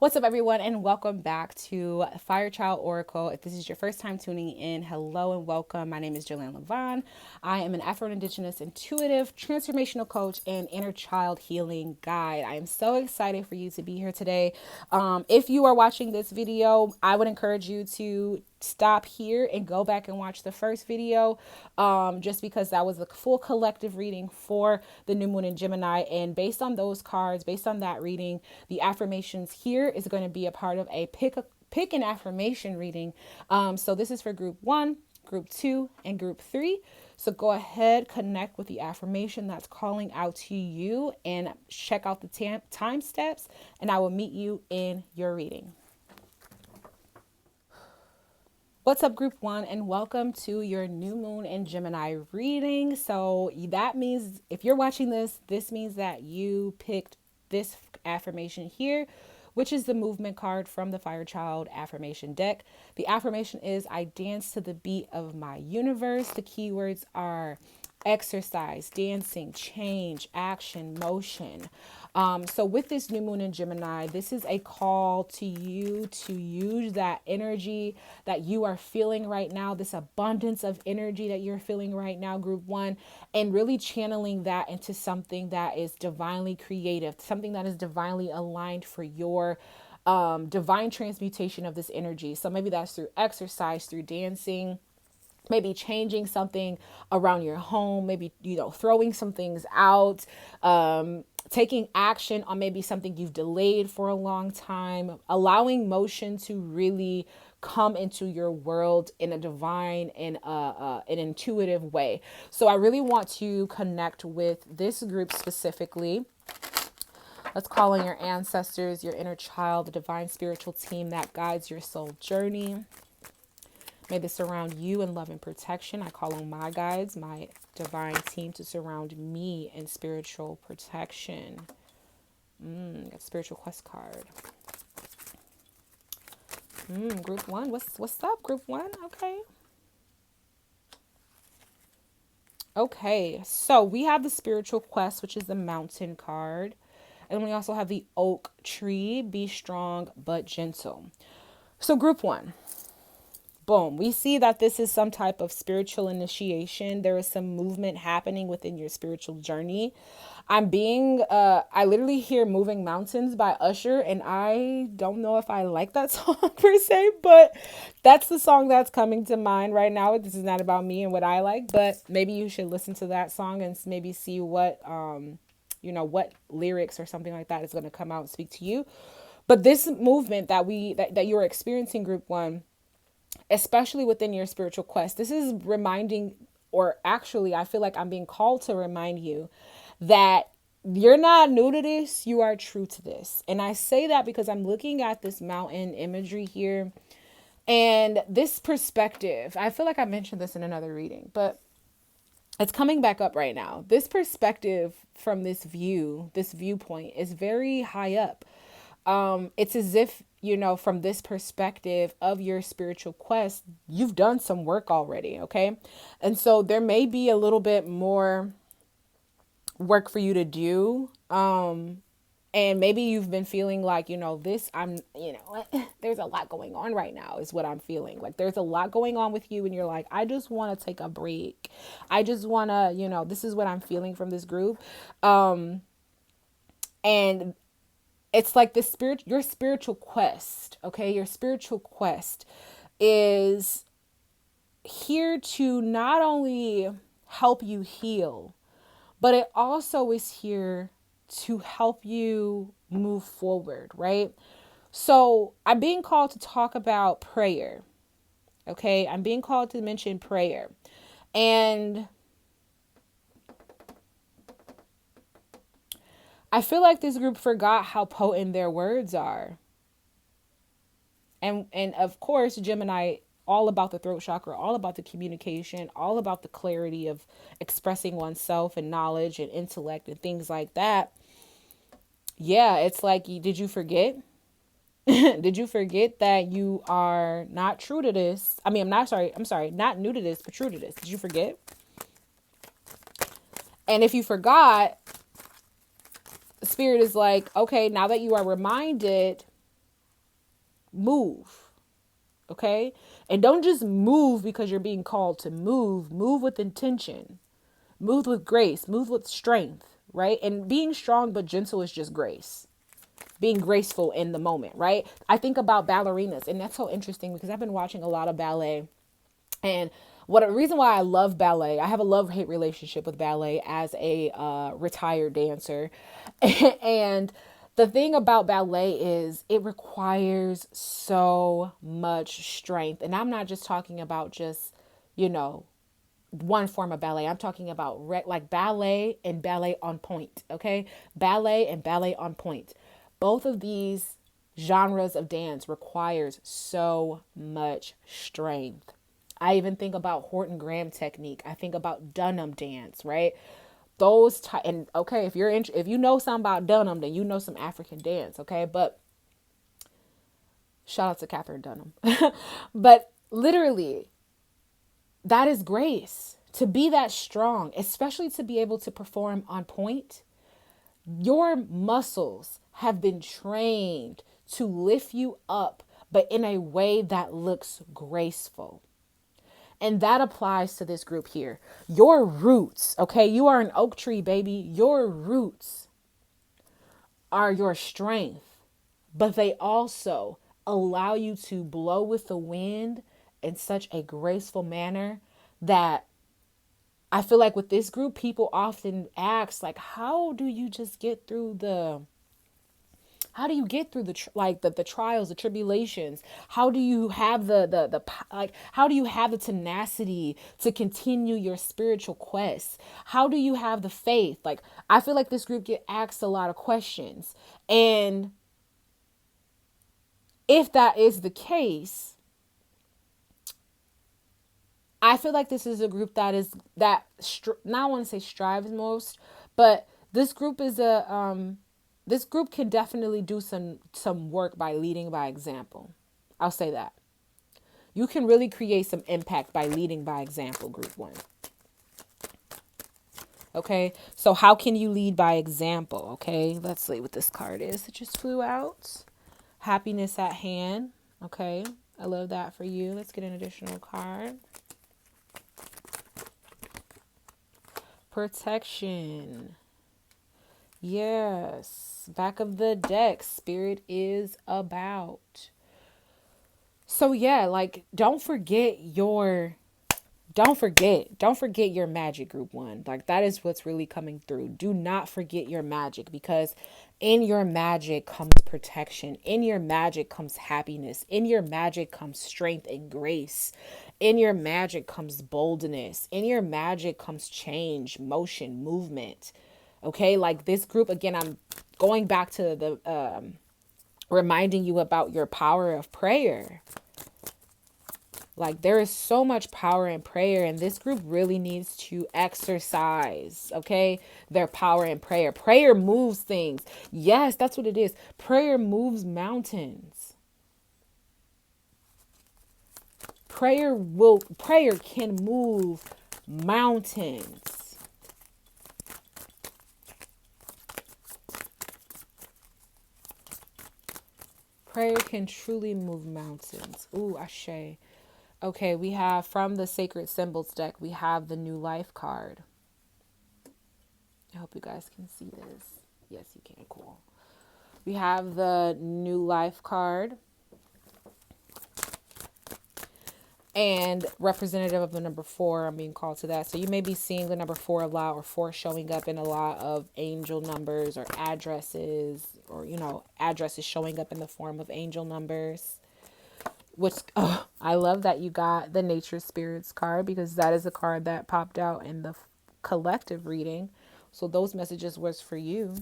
What's up, everyone, and welcome back to Fire Child Oracle. If this is your first time tuning in, hello and welcome. My name is Jillian Levon. I am an Afro-Indigenous intuitive transformational coach and inner child healing guide. I am so excited for you to be here today. If you are watching this video, I would encourage you to stop here and go back and watch the first video, just because that was a full collective reading for the new moon in Gemini. And based on those cards, based on that reading, the affirmations here is going to be a part of a pick an affirmation reading. So this is for group 1, group 2, and group 3. So go ahead, connect with the affirmation that's calling out to you and check out the time steps, and I will meet you in your reading. What's up, group 1, and welcome to your new moon in Gemini reading. So that means if you're watching this means that you picked this affirmation here, which is the movement card from the Fire Child affirmation deck. The affirmation is, I dance to the beat of my universe. The keywords are exercise, dancing, change, action, motion. So with this new moon in Gemini, this is a call to you to use that energy that you are feeling right now, this abundance of energy that you're feeling right now, group 1, and really channeling that into something that is divinely creative, something that is divinely aligned for your divine transmutation of this energy. So maybe that's through exercise, through dancing, maybe changing something around your home, maybe, throwing some things out, taking action on maybe something you've delayed for a long time, allowing motion to really come into your world in a divine and an intuitive way. So I really want to connect with this group specifically. Let's call on your ancestors, your inner child, the divine spiritual team that guides your soul journey. May this surround you in love and protection. I call on my guides, my divine team, to surround me in spiritual protection. Got spiritual quest card. Group 1, what's up, group 1? Okay, so we have the spiritual quest, which is the mountain card. And we also have the oak tree, be strong but gentle. So group 1. Boom. We see that this is some type of spiritual initiation. There is some movement happening within your spiritual journey. I literally hear Moving Mountains by Usher, and I don't know if I like that song per se, but that's the song that's coming to mind right now. This is not about me and what I like, but maybe you should listen to that song and maybe see what, what lyrics or something like that is going to come out and speak to you. But this movement that you're experiencing, group 1, especially within your spiritual quest, this is reminding, or actually I feel like I'm being called to remind you that you're not new to this, you are true to this. And I say that because I'm looking at this mountain imagery here and this perspective. I feel like I mentioned this in another reading, but it's coming back up right now. This perspective from this viewpoint is very high up. It's as if, from this perspective of your spiritual quest, you've done some work already. Okay. And so there may be a little bit more work for you to do. And maybe you've been feeling like, there's a lot going on right now is what I'm feeling. Like there's a lot going on with you and you're like, I just want to take a break. I just want to, this is what I'm feeling from this group. And it's like your spiritual quest, okay? Your spiritual quest is here to not only help you heal, but it also is here to help you move forward, right? So I'm being called to talk about prayer, okay? I'm being called to mention prayer. And I feel like this group forgot how potent their words are. And of course, Gemini, all about the throat chakra, all about the communication, all about the clarity of expressing oneself and knowledge and intellect and things like that. Yeah, it's like, did you forget? Did you forget that you are not true to this? I mean, I'm sorry, not new to this, but true to this. Did you forget? And if you forgot, Spirit is like, okay, now that you are reminded, Move. Okay? And don't just move because you're being called to move. Move with intention. Move with grace. Move with strength, right? And being strong but gentle is just grace. Being graceful in the moment, right? I think about ballerinas, and that's so interesting because I've been watching a lot of ballet. And what a reason why I love ballet, I have a love-hate relationship with ballet as a retired dancer. And the thing about ballet is it requires so much strength. And I'm not just talking about just, you know, one form of ballet. I'm talking about like ballet and ballet on point, okay? Ballet and ballet on point. Both of these genres of dance requires so much strength. I even think about Horton Graham technique. I think about Dunham dance, right? And okay, if you know something about Dunham, then you know some African dance, okay? But shout out to Catherine Dunham. But literally, that is grace. To be that strong, especially to be able to perform on point, your muscles have been trained to lift you up, but in a way that looks graceful. And that applies to this group here. Your roots, okay? You are an oak tree, baby. Your roots are your strength, but they also allow you to blow with the wind in such a graceful manner that I feel like with this group, people often ask, like, how do you just get through how do you get through the trials, the tribulations? How do you have how do you have the tenacity to continue your spiritual quest? How do you have the faith? Like, I feel like this group get asked a lot of questions. And if that is the case, I feel like this is a group now I want to say strives most, but this group is this group can definitely do some work by leading by example. I'll say that. You can really create some impact by leading by example, group 1. Okay? So how can you lead by example? Okay? Let's see what this card is. It just flew out. Happiness at hand. Okay? I love that for you. Let's get an additional card. Protection. Yes. Back of the deck. Spirit is about. So yeah, like don't forget your magic, group 1. Like that is what's really coming through. Do not forget your magic, because in your magic comes protection. In your magic comes happiness. In your magic comes strength and grace. In your magic comes boldness. In your magic comes change, motion, movement. Okay, like this group, again, I'm going back to the reminding you about your power of prayer. Like there is so much power in prayer, and this group really needs to exercise, okay, their power in prayer. Prayer moves things. Yes, that's what it is. Prayer moves mountains. Prayer can move mountains. Prayer can truly move mountains. Ooh, ashe. Okay, we have from the Sacred Symbols deck, we have the New Life card. I hope you guys can see this. Yes, you can. Cool. We have the New Life card. And representative of the number 4, I'm being called to that. So you may be seeing the number 4 a lot, or 4 showing up in a lot of angel numbers or addresses, or, addresses showing up in the form of angel numbers. Which, I love that you got the Nature Spirits card, because that is a card that popped out in the collective reading. So those messages was for you.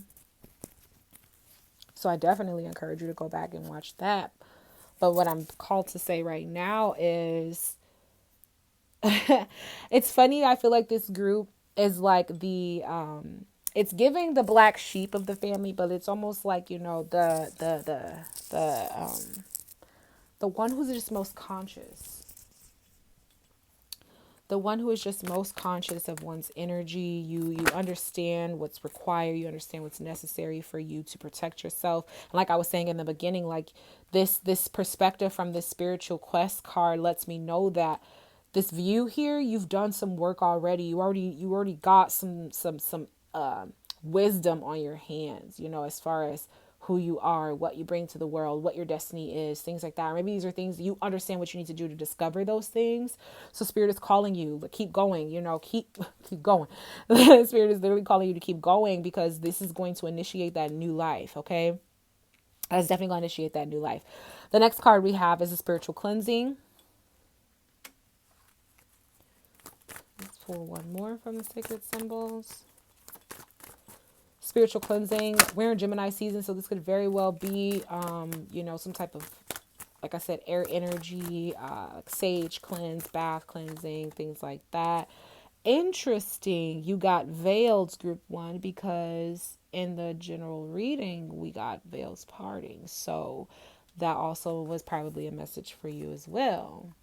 So I definitely encourage you to go back and watch that. But what I'm called to say right now is, it's funny. I feel like this group is like it's giving the black sheep of the family, but it's almost like, the one who's just most conscious. The one who is just most conscious of one's energy. You understand what's required. You understand what's necessary for you to protect yourself. And like I was saying in the beginning, like this perspective from this spiritual quest card lets me know that this view here, you've done some work already. You already got some wisdom on your hands, as far as who you are, what you bring to the world, what your destiny is, things like that. Or maybe these are things you understand what you need to do to discover those things. So spirit is calling you, but keep going, keep going. Spirit is literally calling you to keep going, because this is going to initiate that new life. Okay. That's definitely going to initiate that new life. The next card we have is a spiritual cleansing. Let's pull one more from the sacred symbols. Spiritual cleansing. We're in Gemini season, so this could very well be, some type of, like I said, air energy, sage cleanse, bath cleansing, things like that. Interesting. You got veils, group 1, because in the general reading, we got veils parting. So that also was probably a message for you as well.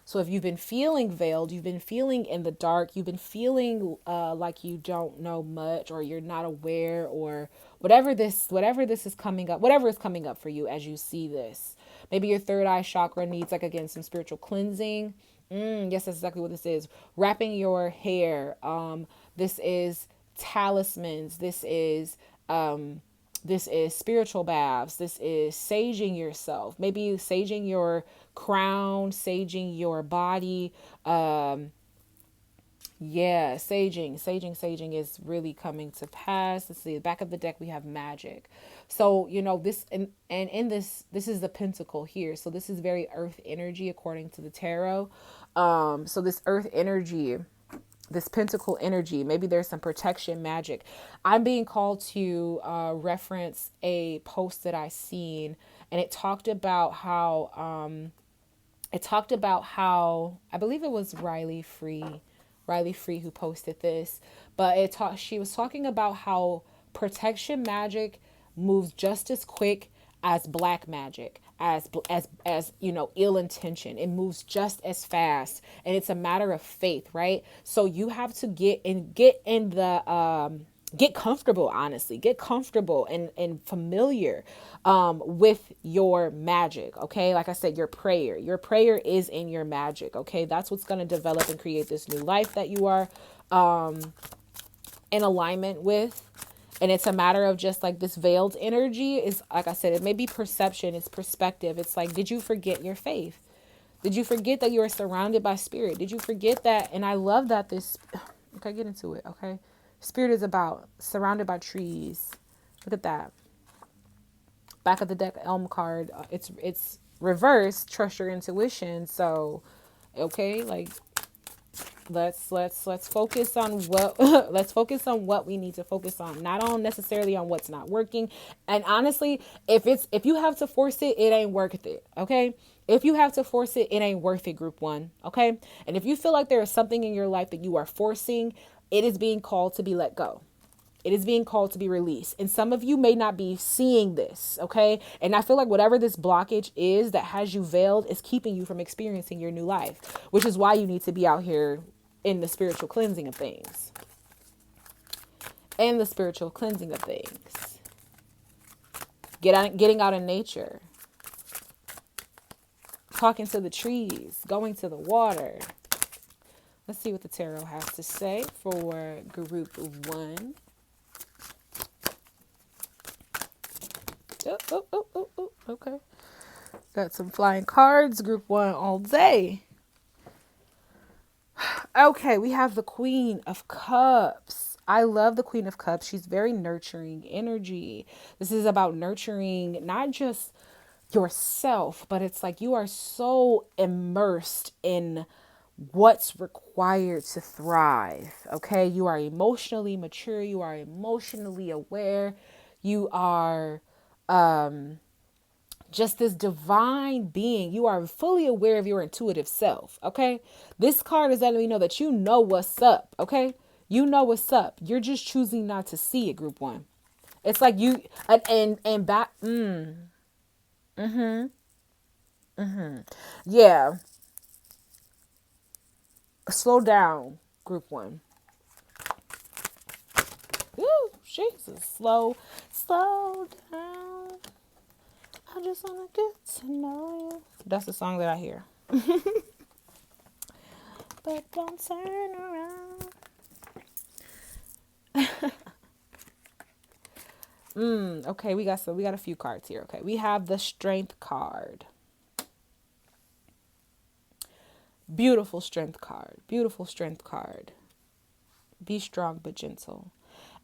So if you've been feeling veiled, you've been feeling in the dark, you've been feeling like you don't know much, or you're not aware, or whatever this is coming up, whatever is coming up for you as you see this. Maybe your third eye chakra needs, like, again, some spiritual cleansing. Yes, that's exactly what this is. Wrapping your hair. This is talismans. This is spiritual baths. This is saging yourself. Maybe saging your crown, saging your body. Saging is really coming to pass. Let's see, the back of the deck we have magic. So, this and in this is the pentacle here. So this is very earth energy according to the tarot. So this earth energy, this pentacle energy, maybe there's some protection magic. I'm being called to reference a post that I seen, and it talked about how I believe it was Riley Free who posted this, but she was talking about how protection magic moves just as quick as black magic, as ill intention. It moves just as fast, and it's a matter of faith, right? So you have to get comfortable, honestly. Get comfortable and familiar with your magic, okay? Like I said, your prayer is in your magic, okay? That's what's going to develop and create this new life that you are in alignment with. And it's a matter of just like this veiled energy is, like I said, it may be perception, it's perspective. It's like, did you forget your faith? Did you forget that you are surrounded by spirit? Did you forget that? And I love that okay, get into it, okay? Spirit is about surrounded by trees. Look at that. Back of the deck, Elm card. It's reversed. Trust your intuition. So, okay, like let's focus on what what we need to focus on, not on necessarily on what's not working. And honestly, if you have to force it, it ain't worth it. Okay. If you have to force it, it ain't worth it, group 1. Okay. And if you feel like there is something in your life that you are forcing, it is being called to be let go. It is being called to be released. And some of you may not be seeing this, okay? And I feel like whatever this blockage is that has you veiled is keeping you from experiencing your new life, which is why you need to be out here in the spiritual cleansing of things. Getting out in nature. Talking to the trees. Going to the water. Let's see what the tarot has to say for group 1. Oh, okay. Got some flying cards, group 1 all day. Okay, we have the Queen of Cups. I love the Queen of Cups. She's very nurturing energy. This is about nurturing not just yourself, but it's like you are so immersed in what's required to thrive. Okay, you are emotionally mature. You are emotionally aware. You are just this divine being. You are fully aware of your intuitive self. Okay, this card is letting me know that you know what's up. Okay, you know what's up. You're just choosing not to see it, group 1. It's like you and back. Yeah. Slow down, group one. Ooh, Jesus. Slow down. I just want to get to know you. That's the song that I hear. But don't turn around. Okay, we got a few cards here. Okay, we have the Strength card. Beautiful Strength card. Beautiful Strength card. Be strong but gentle.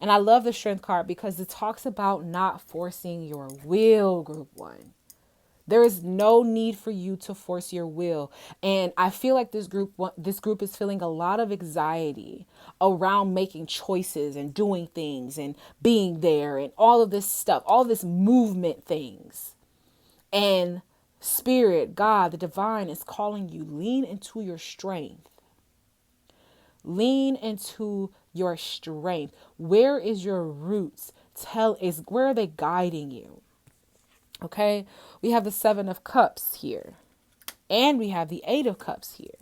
And I love the Strength card because it talks about not forcing your will, group one. There is no need for you to force your will. And I feel like this group is feeling a lot of anxiety around making choices and doing things and being there and all of this stuff, all this movement things. And Spirit, God, the divine is calling you, lean into your strength. Lean into your strength. Where is your roots? Where are they guiding you? Okay, we have the Seven of Cups here, and we have the Eight of Cups here.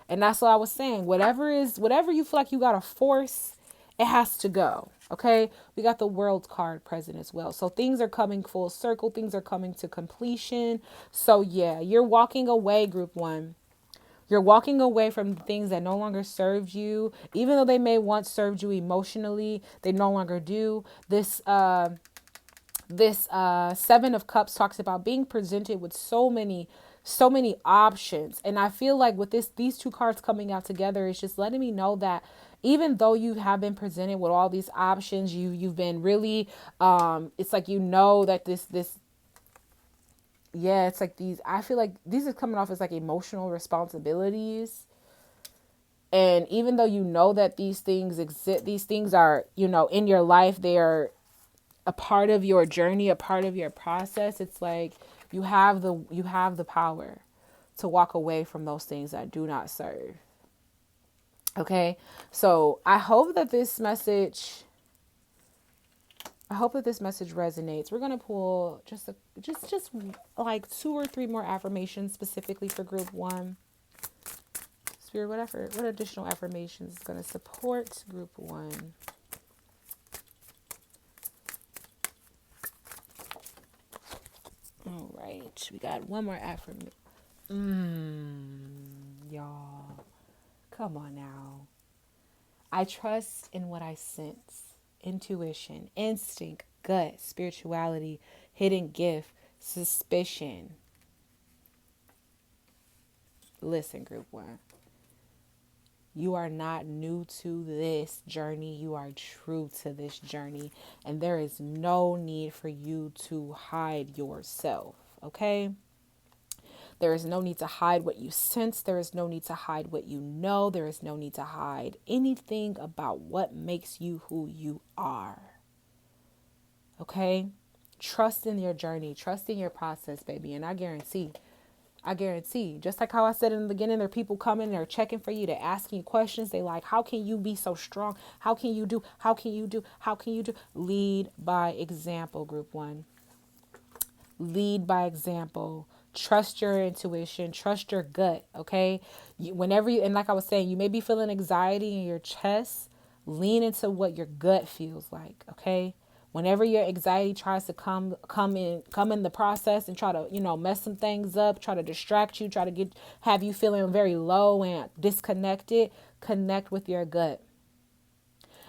And that's what I was saying. Whatever you feel like you gotta force, it has to go. Okay, we got the World card present as well. So things are coming full circle. Things are coming to completion. So yeah, you're walking away, group one. You're walking away from things that no longer served you, even though they may once served you emotionally. They no longer do. This Seven of Cups talks about being presented with so many options, and I feel like with these two cards coming out together, it's just letting me know that even though you have been presented with all these options, you've been really it's like that this yeah, it's like I feel like these are coming off as like emotional responsibilities. And even though you know that these things exist, these things are, in your life, they are a part of your journey, a part of your process. It's like you have the power to walk away from those things that do not serve. Okay? So, I hope that this message resonates. We're going to pull just like 2 or 3 more affirmations specifically for group 1. Spirit, what additional affirmations is going to support group 1? All right, we got one more affirmation. Y'all, come on now. I trust in what I sense, intuition, instinct, gut, spirituality, hidden gift, suspicion. Listen, group 1. You are not new to this journey. You are true to this journey. And there is no need for you to hide yourself. Okay? There is no need to hide what you sense. There is no need to hide what you know. There is no need to hide anything about what makes you who you are. Okay? Trust in your journey. Trust in your process, baby. And I guarantee, just like how I said in the beginning, there are people coming, they're checking for you, they're asking you questions. They like, how can you be so strong? How can you do? How can you do? How can you do? Lead by example, group 1. Lead by example. Trust your intuition. Trust your gut. Okay. And like I was saying, you may be feeling anxiety in your chest. Lean into what your gut feels like. Okay. Whenever your anxiety tries to come in the process and try to, mess some things up, try to distract you, have you feeling very low and disconnected, connect with your gut.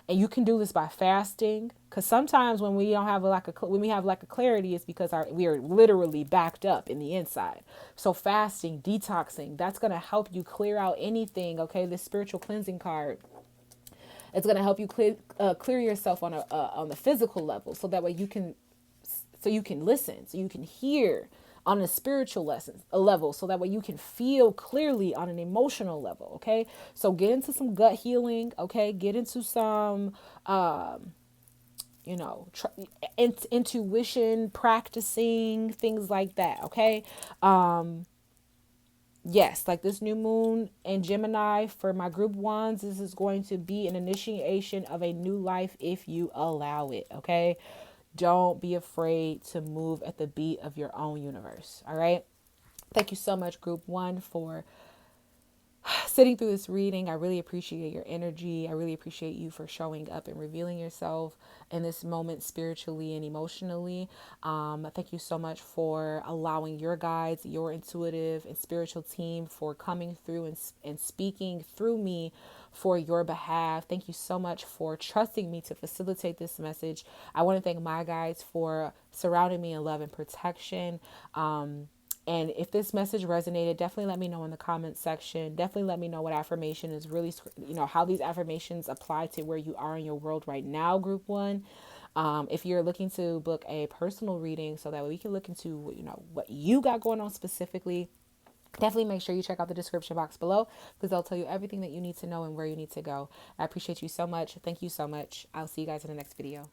And you can do this by fasting, because sometimes when we don't have when we have lack of clarity, it's because we are literally backed up in the inside. So fasting, detoxing, that's going to help you clear out anything. Okay, this spiritual cleansing card, it's going to help you clear yourself on the physical level, so that way you can listen, so you can hear on a spiritual level, so that way you can feel clearly on an emotional level. Okay, so get into some gut healing. Okay, get into some intuition practicing, things like that. Okay. Yes, like this new moon in Gemini for my group 1s, this is going to be an initiation of a new life if you allow it. Okay. Don't be afraid to move at the beat of your own universe. All right. Thank you so much, group 1, for sitting through this reading. I really appreciate your energy. I really appreciate you for showing up and revealing yourself in this moment spiritually and emotionally. Thank you so much for allowing your guides, your intuitive and spiritual team for coming through and speaking through me for your behalf. Thank you so much for trusting me to facilitate this message. I want to thank my guides for surrounding me in love and protection. And if this message resonated, definitely let me know in the comments section. Definitely let me know what affirmation is really, how these affirmations apply to where you are in your world right now, group one. If you're looking to book a personal reading so that we can look into, what you got going on specifically, definitely make sure you check out the description box below because they'll tell you everything that you need to know and where you need to go. I appreciate you so much. Thank you so much. I'll see you guys in the next video.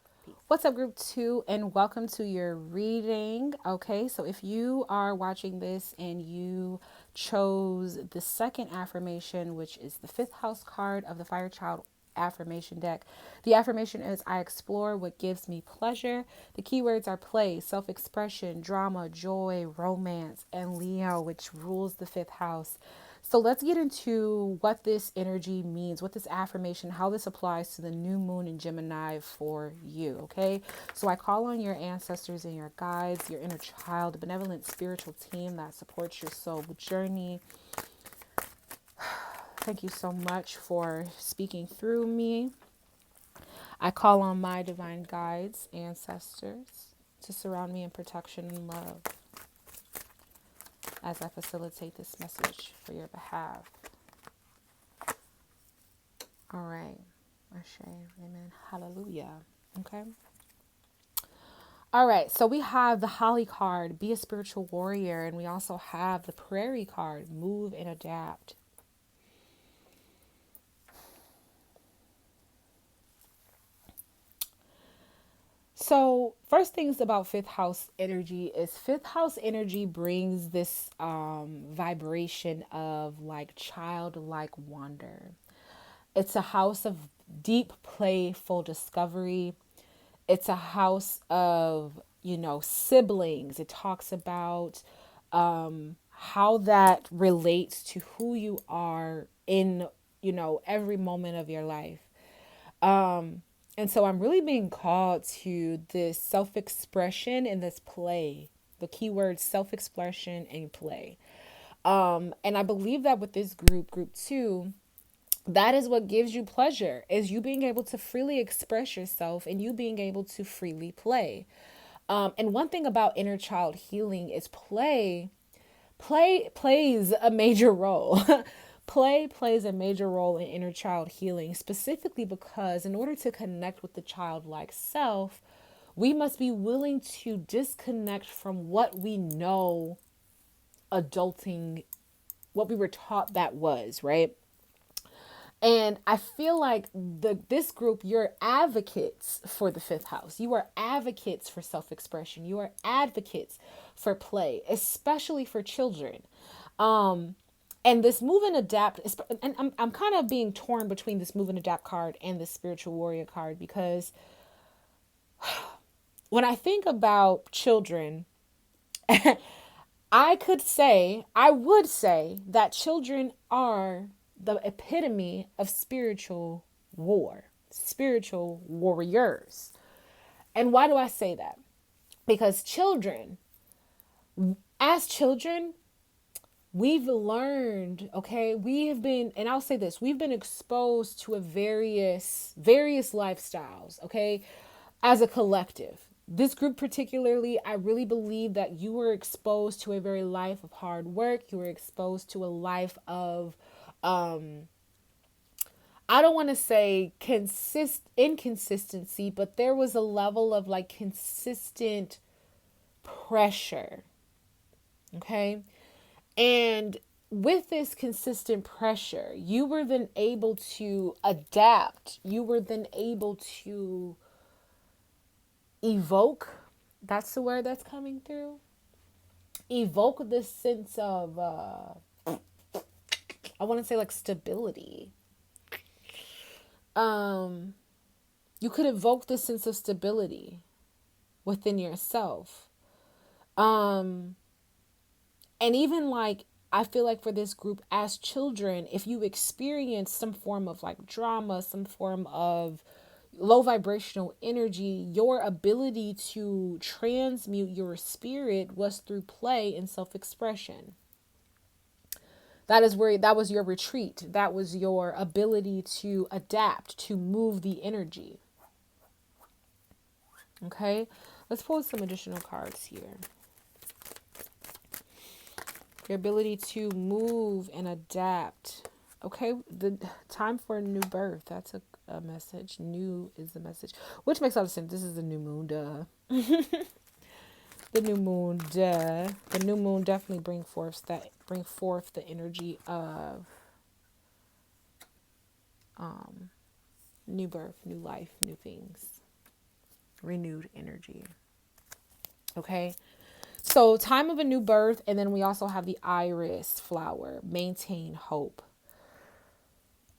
What's up, group two, and welcome to your reading. Okay, so if you are watching this and you chose the second affirmation, which is the fifth house card of the Fire Child affirmation deck, the affirmation is I explore what gives me pleasure. The keywords are play, self-expression, drama, joy, romance, and Leo, which rules the fifth house. So let's get into what this energy means, what this affirmation, how this applies to the new moon in Gemini for you, okay? So I call on your ancestors and your guides, your inner child, benevolent spiritual team that supports your soul journey. Thank you so much for speaking through me. I call on my divine guides, ancestors, to surround me in protection and love as I facilitate this message for your behalf. All right. Ashe, amen, hallelujah. Okay. All right. So we have the Holly card, be a spiritual warrior. And we also have the Prairie card, move and adapt. So first things about fifth house energy is fifth house energy brings this vibration of like childlike wonder. It's a house of deep playful discovery. It's a house of, siblings. It talks about how that relates to who you are in, every moment of your life. And so I'm really being called to this self-expression and this play. The keyword self-expression and play. And I believe that with this group two, that is what gives you pleasure, is you being able to freely express yourself and you being able to freely play. And one thing about inner child healing is play plays a major role. Play plays a major role in inner child healing, specifically because in order to connect with the childlike self, we must be willing to disconnect from what we know adulting, what we were taught that was, right? And I feel like this group, you're advocates for the fifth house. You are advocates for self-expression. You are advocates for play, especially for children. And this move and adapt, and I'm kind of being torn between this move and adapt card and the spiritual warrior card, because when I think about children, I would say that children are the epitome of spiritual warriors. And why do I say that? Because as children, we've learned, okay, and I'll say this, we've been exposed to various lifestyles, okay, as a collective. This group particularly, I really believe that you were exposed to a very life of hard work. You were exposed to a life of, I don't want to say inconsistency, but there was a level of like consistent pressure, okay? And with this consistent pressure, you were then able to adapt. You were then able to evoke. That's the word that's coming through. Evoke this sense of, I want to say like stability. You could evoke this sense of stability within yourself. And even like I feel like for this group as children, if you experience some form of like drama, some form of low vibrational energy, your ability to transmute your spirit was through play and self-expression. That was your retreat. That was your ability to adapt, to move the energy. Okay, let's pull some additional cards here. Your ability to move and adapt. Okay, the time for a new birth. That's a message. New is the message, which makes a lot of sense. This is the new moon, duh. The new moon, duh. The new moon definitely bring forth the energy of new birth, new life, new things, renewed energy. Okay. So time of a new birth, and then we also have the iris flower, maintain hope.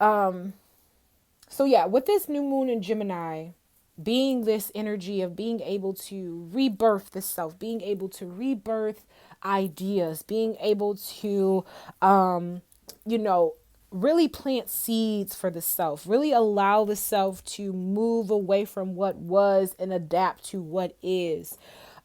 So yeah, with this new moon in Gemini, being this energy of being able to rebirth the self, being able to rebirth ideas, being able to, you know, really plant seeds for the self, really allow the self to move away from what was and adapt to what is.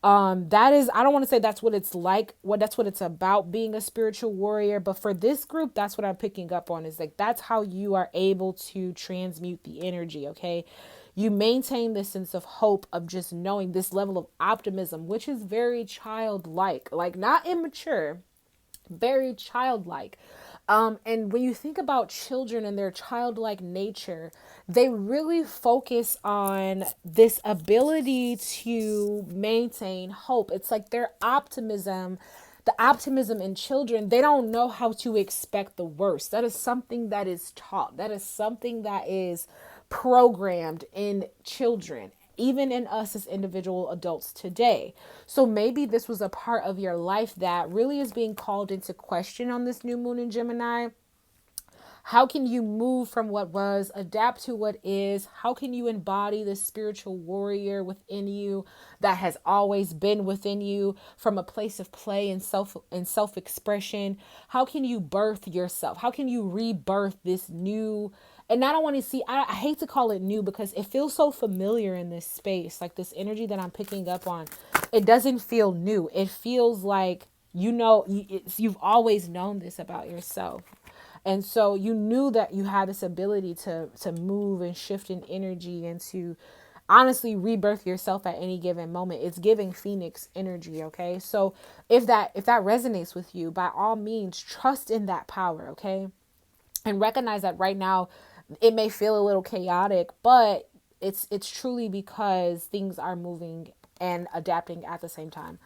That is, I don't want to say that's what it's like, that's what it's about being a spiritual warrior, but for this group, that's what I'm picking up on, is like that's how you are able to transmute the energy. Okay, you maintain this sense of hope, of just knowing this level of optimism, which is very childlike, like not immature, very childlike. And when you think about children and their childlike nature, they really focus on this ability to maintain hope. It's like their optimism, the optimism in children, they don't know how to expect the worst. That is something that is taught. That is something that is programmed in children, even in us as individual adults today. So maybe this was a part of your life that really is being called into question on this new moon in Gemini. How can you move from what was, adapt to what is? How can you embody the spiritual warrior within you that has always been within you, from a place of play and self-expression? How can you birth yourself? How can you rebirth this new? And I don't want to see, I hate to call it new because it feels so familiar in this space. Like this energy that I'm picking up on, it doesn't feel new. It feels like, you know, you've always known this about yourself. And so you knew that you had this ability to move and shift in energy and to honestly rebirth yourself at any given moment. It's giving Phoenix energy. Okay. So if that resonates with you, by all means, trust in that power. Okay. And recognize that right now it may feel a little chaotic, but it's truly because things are moving and adapting at the same time.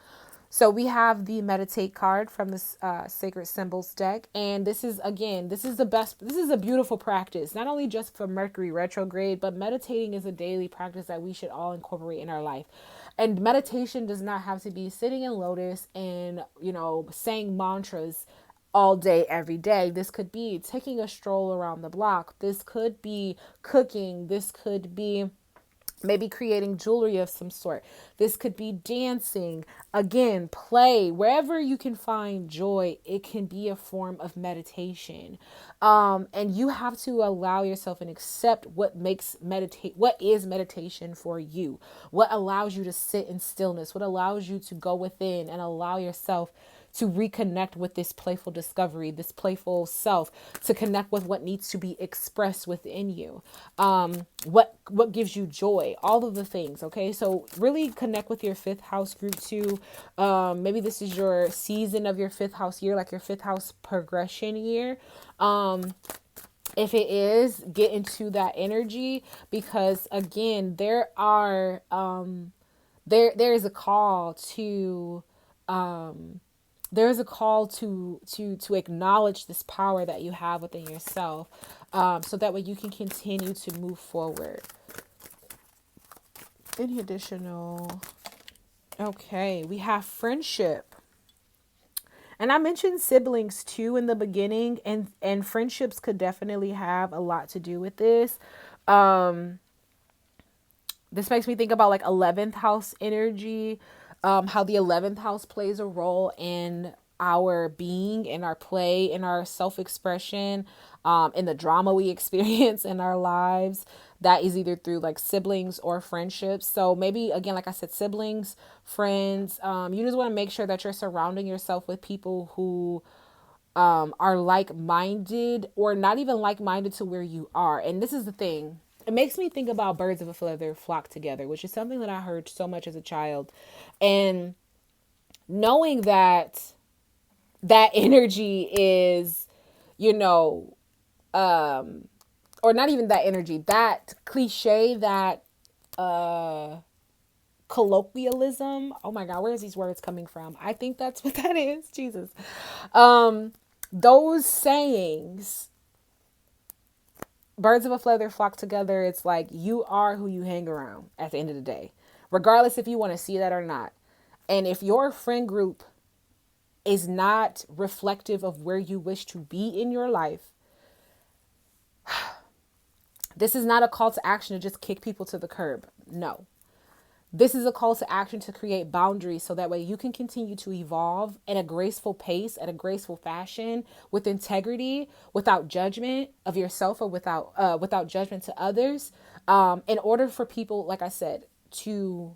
So we have the meditate card from this sacred symbols deck. And this is, again, this is a beautiful practice, not only just for Mercury retrograde, but meditating is a daily practice that we should all incorporate in our life. And meditation does not have to be sitting in lotus and, you know, saying mantras all day, every day. This could be taking a stroll around the block. This could be cooking. This could be maybe creating jewelry of some sort. This could be dancing, again, play, wherever you can find joy. It can be a form of meditation. And you have to allow yourself and accept what is meditation for you, what allows you to sit in stillness, what allows you to go within and allow yourself to reconnect with this playful discovery, this playful self, to connect with what needs to be expressed within you. What gives you joy, all of the things. Okay. So really connect with your fifth house, group 2. Maybe this is your season of your fifth house year, like your fifth house progression year. If it is, get into that energy, because again, there is a call to, there's a call to acknowledge this power that you have within yourself, so that way you can continue to move forward. Any additional? Okay, we have friendship. And I mentioned siblings too in the beginning, and friendships could definitely have a lot to do with this. This makes me think about like 11th house energy, how the 11th house plays a role in our being, in our play, in our self-expression, in the drama we experience in our lives. That is either through like siblings or friendships. So maybe, again, like I said, siblings, friends, you just want to make sure that you're surrounding yourself with people who are like-minded, or not even like-minded to where you are. And this is the thing. It makes me think about birds of a feather flock together, which is something that I heard so much as a child. And knowing that that energy is, you know, or not even that energy, that cliche, that colloquialism. Oh my God, where is these words coming from? I think that's what that is. Jesus. Those sayings, birds of a feather flock together. It's like you are who you hang around at the end of the day, regardless if you want to see that or not. And if your friend group is not reflective of where you wish to be in your life, this is not a call to action to just kick people to the curb. No. This is a call to action to create boundaries so that way you can continue to evolve at a graceful pace, at a graceful fashion, with integrity, without judgment of yourself, or without judgment to others. In order for people, like I said, to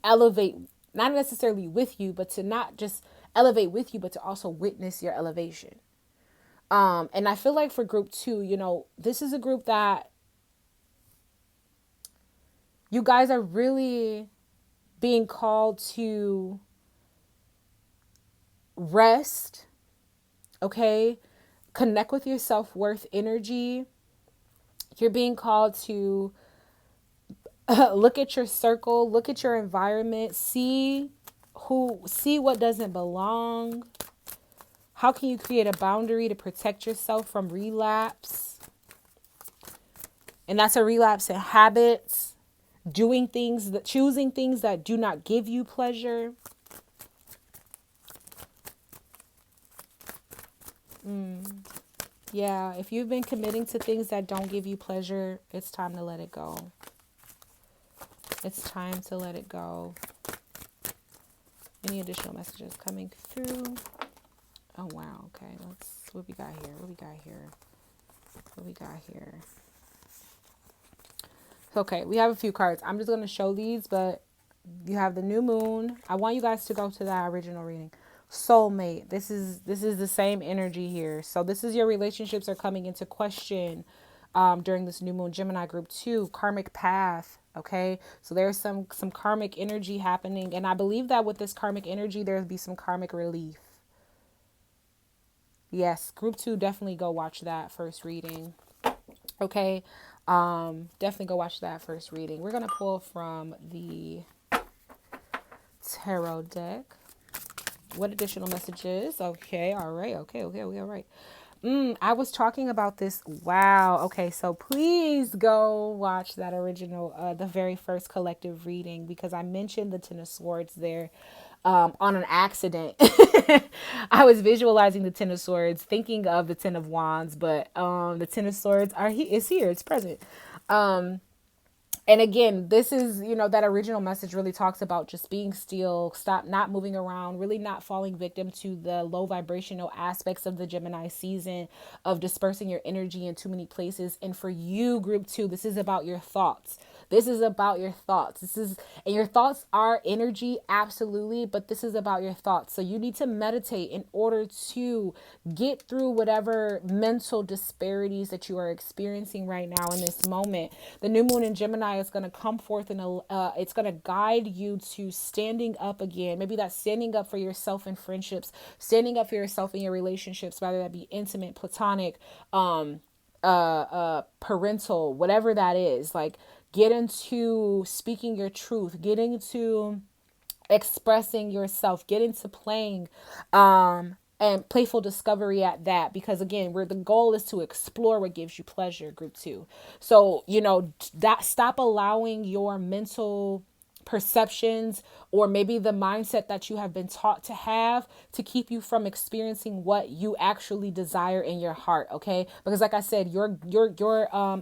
elevate, not necessarily with you, but to not just elevate with you, but to also witness your elevation. And I feel like for group 2, this is a group that you guys are really being called to rest, okay? Connect with your self-worth energy. You're being called to look at your circle, look at your environment, see what doesn't belong. How can you create a boundary to protect yourself from relapse? And that's a relapse in habits. Choosing things that do not give you pleasure. Yeah, if you've been committing to things that don't give you pleasure, it's time to let it go. It's time to let it go. Any additional messages coming through? Oh, wow. Okay, what we got here? Okay, we have a few cards. I'm just going to show these, but you have the new moon. I want you guys to go to that original reading. Soulmate. This is the same energy here. So this is your relationships are coming into question during this new moon. Gemini group 2, karmic path. Okay, so there's some karmic energy happening, and I believe that with this karmic energy, there'll be some karmic relief. Yes, group 2, definitely go watch that first reading. Okay. Definitely go watch that first reading. We're going to pull from the tarot deck. What additional messages? Okay. All right. Okay. All right. I was talking about this. Wow. Okay. So please go watch that original, the very first collective reading, because I mentioned the Ten of Swords there. On an accident. I was visualizing the Ten of Swords, thinking of the Ten of Wands, but the Ten of Swords is here, it's present. And again, this is, that original message really talks about just being still, stop not moving around, really not falling victim to the low vibrational aspects of the Gemini season of dispersing your energy in too many places. And for you, group 2, this is about your thoughts. This is about your thoughts. And your thoughts are energy, absolutely, but this is about your thoughts. So you need to meditate in order to get through whatever mental disparities that you are experiencing right now in this moment. The new moon in Gemini is going to come forth and it's going to guide you to standing up again. Maybe that's standing up for yourself in friendships, standing up for yourself in your relationships, whether that be intimate, platonic, parental, whatever that is. Like, get into speaking your truth, get into expressing yourself, get into playing, and playful discovery at that, because again, the goal is to explore what gives you pleasure, group 2. So, that stop allowing your mental perceptions, or maybe the mindset that you have been taught to have to keep you from experiencing what you actually desire in your heart. Okay, because like I said, your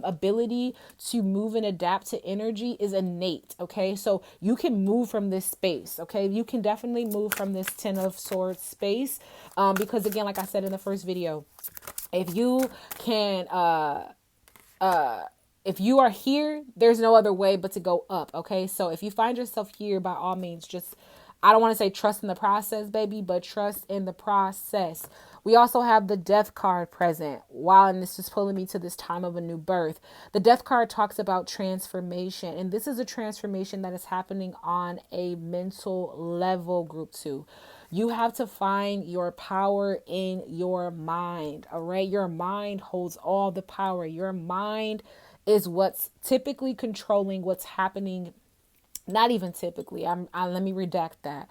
ability to move and adapt to energy is innate. Okay, so you can move from this space. Okay, you can definitely move from this Ten of Swords space, because again, like I said in the first video, if you can if you are here, there's no other way but to go up. Okay, so if you find yourself here, by all means, just, I don't want to say trust in the process, baby, but trust in the process. We also have the Death card present. Wow, and this is pulling me to this time of a new birth. The Death card talks about transformation, and this is a transformation that is happening on a mental level, group 2. You have to find your power in your mind. All right, your mind holds all the power. Your mind is what's typically controlling what's happening. Not even typically. Let me redact that.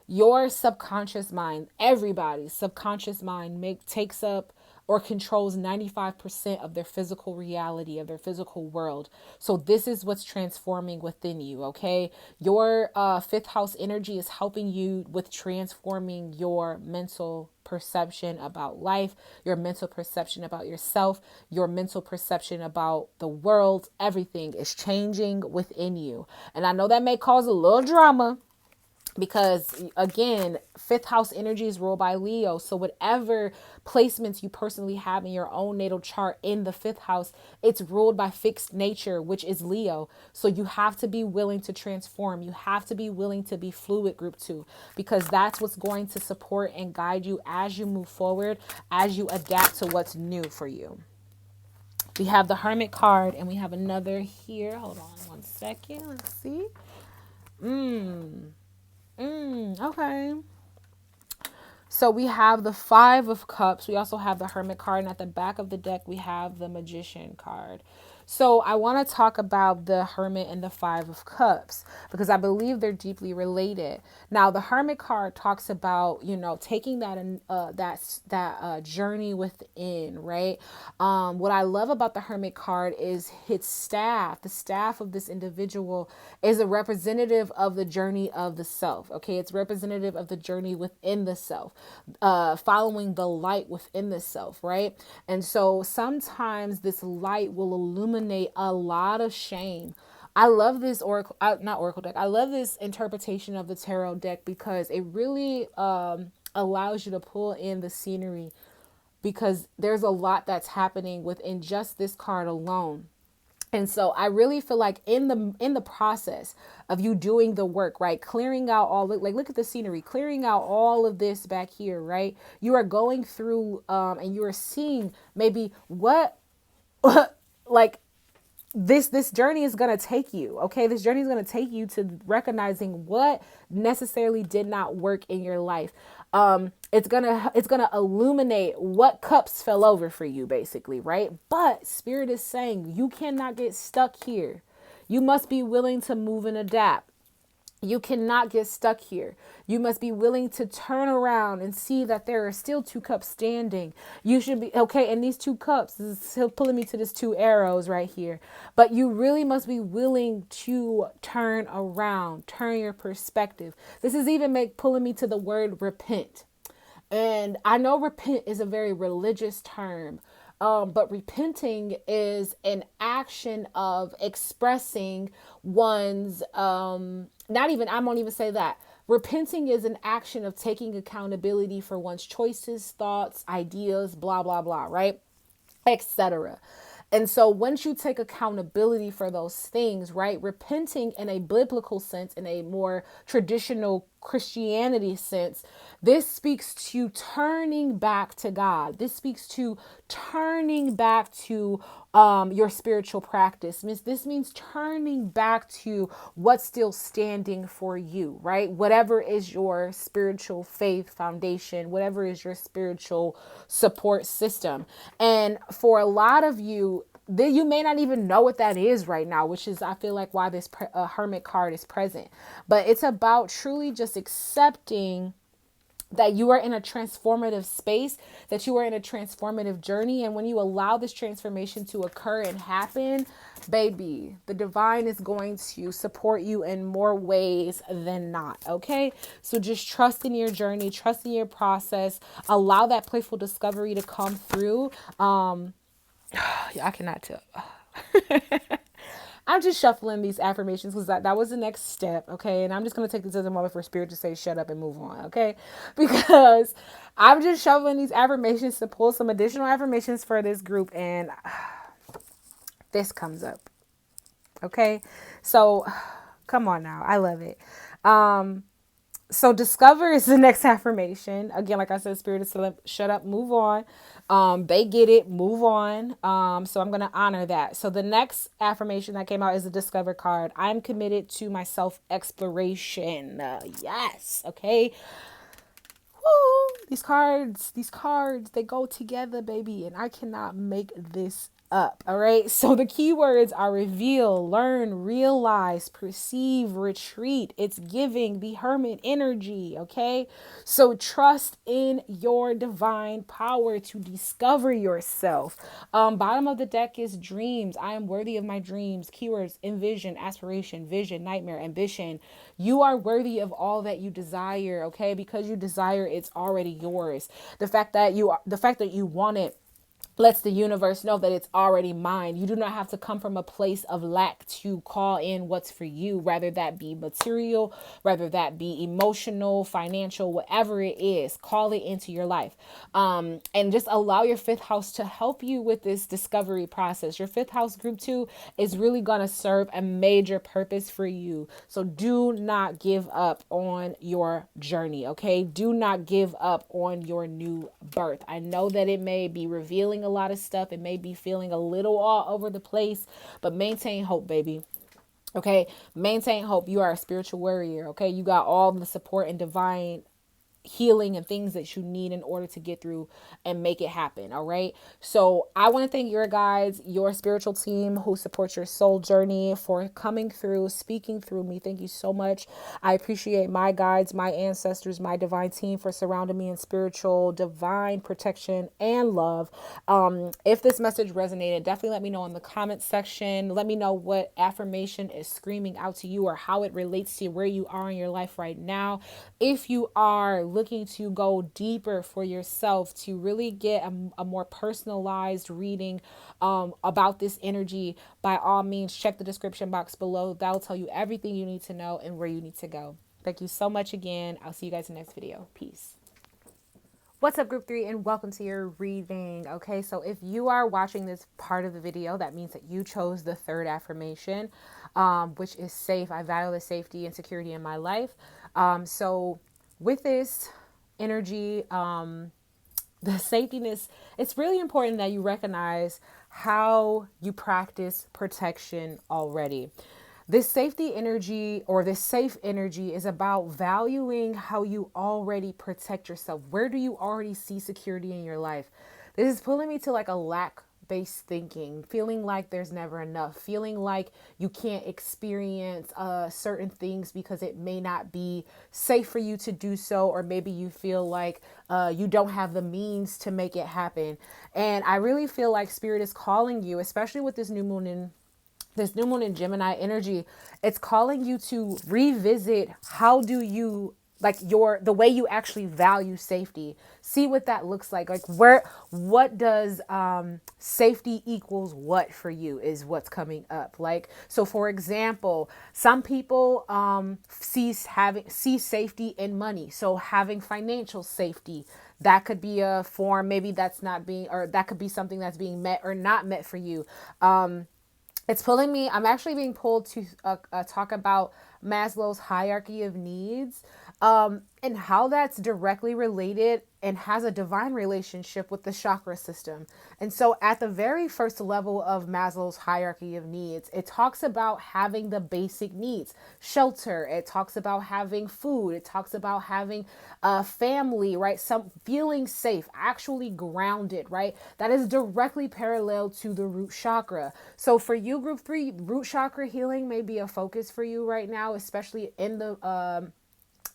Your subconscious mind, everybody's subconscious mind, takes up or controls 95% of their physical reality, of their physical world. So this is what's transforming within you, okay? Your fifth house energy is helping you with transforming your mental perception about life, your mental perception about yourself, your mental perception about the world. Everything is changing within you. And I know that may cause a little drama, because again, fifth house energy is ruled by Leo. So whatever placements you personally have in your own natal chart in the fifth house, it's ruled by fixed nature, which is Leo. So you have to be willing to transform. You have to be willing to be fluid, group 2, because that's what's going to support and guide you as you move forward, as you adapt to what's new for you. We have the Hermit card, and we have another here. Hold on one second. Let's see. Okay. So we have the Five of Cups. We also have the Hermit card. And at the back of the deck, we have the Magician card. So I want to talk about the Hermit and the Five of Cups, because I believe they're deeply related. Now, the Hermit card talks about, taking that journey within, right? What I love about the Hermit card is its staff. The staff of this individual is a representative of the journey of the self. Okay, it's representative of the journey within the self, following the light within the self, right? And so sometimes this light will illuminate a lot of shame. I love this oracle, not oracle deck. I love this interpretation of the tarot deck, because it really allows you to pull in the scenery, because there's a lot that's happening within just this card alone. And so I really feel like in the process of you doing the work, right, clearing out all the, like, look at the scenery, clearing out all of this back here, right, you are going through and you are seeing maybe what like this journey is going to take you. Okay, this journey is going to take you to recognizing what necessarily did not work in your life. It's gonna illuminate what cups fell over for you, basically, right? But Spirit is saying you cannot get stuck here. You must be willing to move and adapt. You cannot get stuck here. You must be willing to turn around and see that there are still two cups standing. You should be okay. And these two cups, this is still pulling me to this two arrows right here. But you really must be willing to turn around, turn your perspective. This is even pulling me to the word repent. And I know repent is a very religious term. But repenting is an action of expressing one's, not even, I won't even say that. Repenting is an action of taking accountability for one's choices, thoughts, ideas, blah, blah, blah, right? Etc. And so once you take accountability for those things, right, repenting in a biblical sense, in a more traditional Christianity sense, this speaks to turning back to God. This speaks to turning back to your spiritual practice. This means turning back to what's still standing for you, right? Whatever is your spiritual faith foundation, whatever is your spiritual support system. And for a lot of you, you may not even know what that is right now, which is, I feel like, why this Hermit card is present. But it's about truly just accepting that you are in a transformative space, that you are in a transformative journey. And when you allow this transformation to occur and happen, baby, the divine is going to support you in more ways than not. Okay. So just trust in your journey, trust in your process, allow that playful discovery to come through. I cannot tell. I'm just shuffling these affirmations because that was the next step, okay? And I'm just going to take this as a moment for spirit to say shut up and move on, okay? Because I'm just shuffling these affirmations to pull some additional affirmations for this group, and this comes up, okay? So come on now. I love it. So discover is the next affirmation. Again, like I said, spirit is to shut up, move on. They get it, move on. So I'm going to honor that. So the next affirmation that came out is the discover card. I'm committed to my self exploration. Yes. Okay. Woo. These cards, they go together, baby. And I cannot make this up. All right. So the keywords are reveal, learn, realize, perceive, retreat. It's giving the hermit energy. Okay. So trust in your divine power to discover yourself. Bottom of the deck is dreams. I am worthy of my dreams. Keywords envision, aspiration, vision, nightmare, ambition. You are worthy of all that you desire. Okay. Because you desire, it's already yours. The fact that you want it lets the universe know that it's already mine. You do not have to come from a place of lack to call in what's for you, whether that be material, whether that be emotional, financial, whatever it is, call it into your life. And just allow your fifth house to help you with this discovery process. Your fifth house group 2 is really going to serve a major purpose for you. So do not give up on your journey. Okay. Do not give up on your new birth. I know that it may be revealing a lot of stuff. It may be feeling a little all over the place, but maintain hope, baby. Okay. Maintain hope. You are a spiritual warrior. Okay. You got all the support and divine healing and things that you need in order to get through and make it happen. All right. So I want to thank your guides, your spiritual team who supports your soul journey, for coming through, speaking through me. Thank you so much. I appreciate my guides, my ancestors, my divine team for surrounding me in spiritual, divine protection and love. If this message resonated, definitely let me know in the comments section. Let me know what affirmation is screaming out to you or how it relates to where you are in your life right now. If you are looking to go deeper for yourself, to really get a more personalized reading about this energy, by all means, check the description box below. That'll tell you everything you need to know and where you need to go. Thank you so much again. I'll see you guys in the next video. Peace. What's up, group 3, and welcome to your reading. Okay, so if you are watching this part of the video, that means that you chose the third affirmation, which is safe. I value the safety and security in my life. So with this energy, the safetyness, it's really important that you recognize how you practice protection already. This safety energy, or this safe energy, is about valuing how you already protect yourself. Where do you already see security in your life? This is pulling me to like a lack based thinking, feeling like there's never enough, feeling like you can't experience certain things because it may not be safe for you to do so, or maybe you feel like you don't have the means to make it happen. And I really feel like spirit is calling you, especially with this new moon in Gemini energy. It's calling you to revisit how do you, like, the way you actually value safety. See what that looks like. Like, what does safety equals what for you is what's coming up. Like, so for example, some people see safety in money. So having financial safety, that could be a form, maybe that's not being, or that could be something that's being met or not met for you. It's pulling me, I'm actually being pulled to talk about Maslow's hierarchy of needs, and how that's directly related and has a divine relationship with the chakra system. And so at the very first level of Maslow's hierarchy of needs, it talks about having the basic needs, shelter. It talks about having food. It talks about having a family, right? Some feeling safe, actually grounded, right? That is directly parallel to the root chakra. So for you, group 3, root chakra healing may be a focus for you right now, especially in the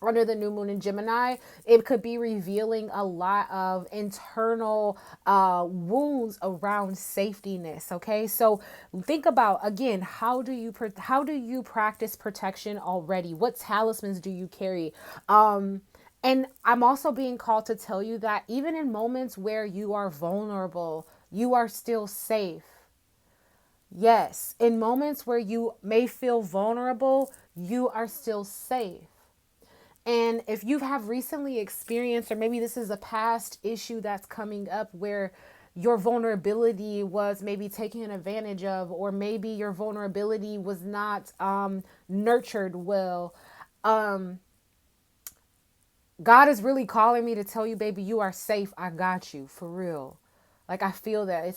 under the new moon in Gemini, it could be revealing a lot of internal wounds around safetyness. Okay, so think about again, how do you practice protection already? What talismans do you carry? And I'm also being called to tell you that even in moments where you are vulnerable, you are still safe. Yes, in moments where you may feel vulnerable, you are still safe. And if you have recently experienced, or maybe this is a past issue that's coming up where your vulnerability was maybe taken advantage of, or maybe your vulnerability was not nurtured well, God is really calling me to tell you, baby, you are safe. I got you for real. Like I feel that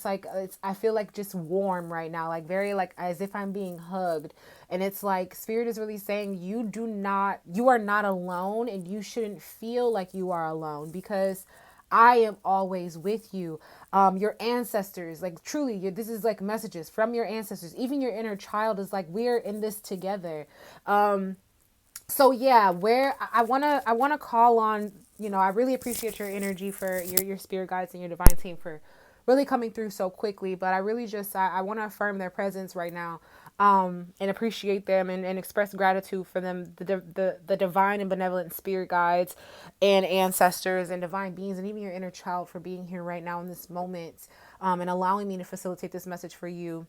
I feel like just warm right now, like very like as if I'm being hugged. And it's like spirit is really saying you are not alone, and you shouldn't feel like you are alone, because I am always with you. Your ancestors, like truly, this is like messages from your ancestors. Even your inner child is like, we're in this together. So yeah, where I wanna call on, I really appreciate your energy for your spirit guides and your divine team for really coming through so quickly. But I really just I want to affirm their presence right now, and appreciate them, and express gratitude for them, the divine and benevolent spirit guides and ancestors and divine beings, and even your inner child for being here right now in this moment, and allowing me to facilitate this message for you.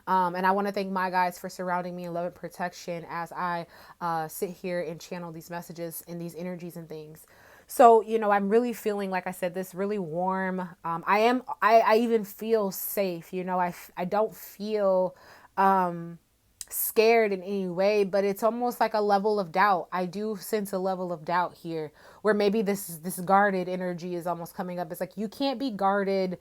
And I want to thank my guys for surrounding me in love and protection as I sit here and channel these messages and these energies and things. So, I'm really feeling, like I said, this really warm. I even feel safe. I don't feel scared in any way, but it's almost like a level of doubt. I do sense a level of doubt here, where maybe this guarded energy is almost coming up. It's like you can't be guarded.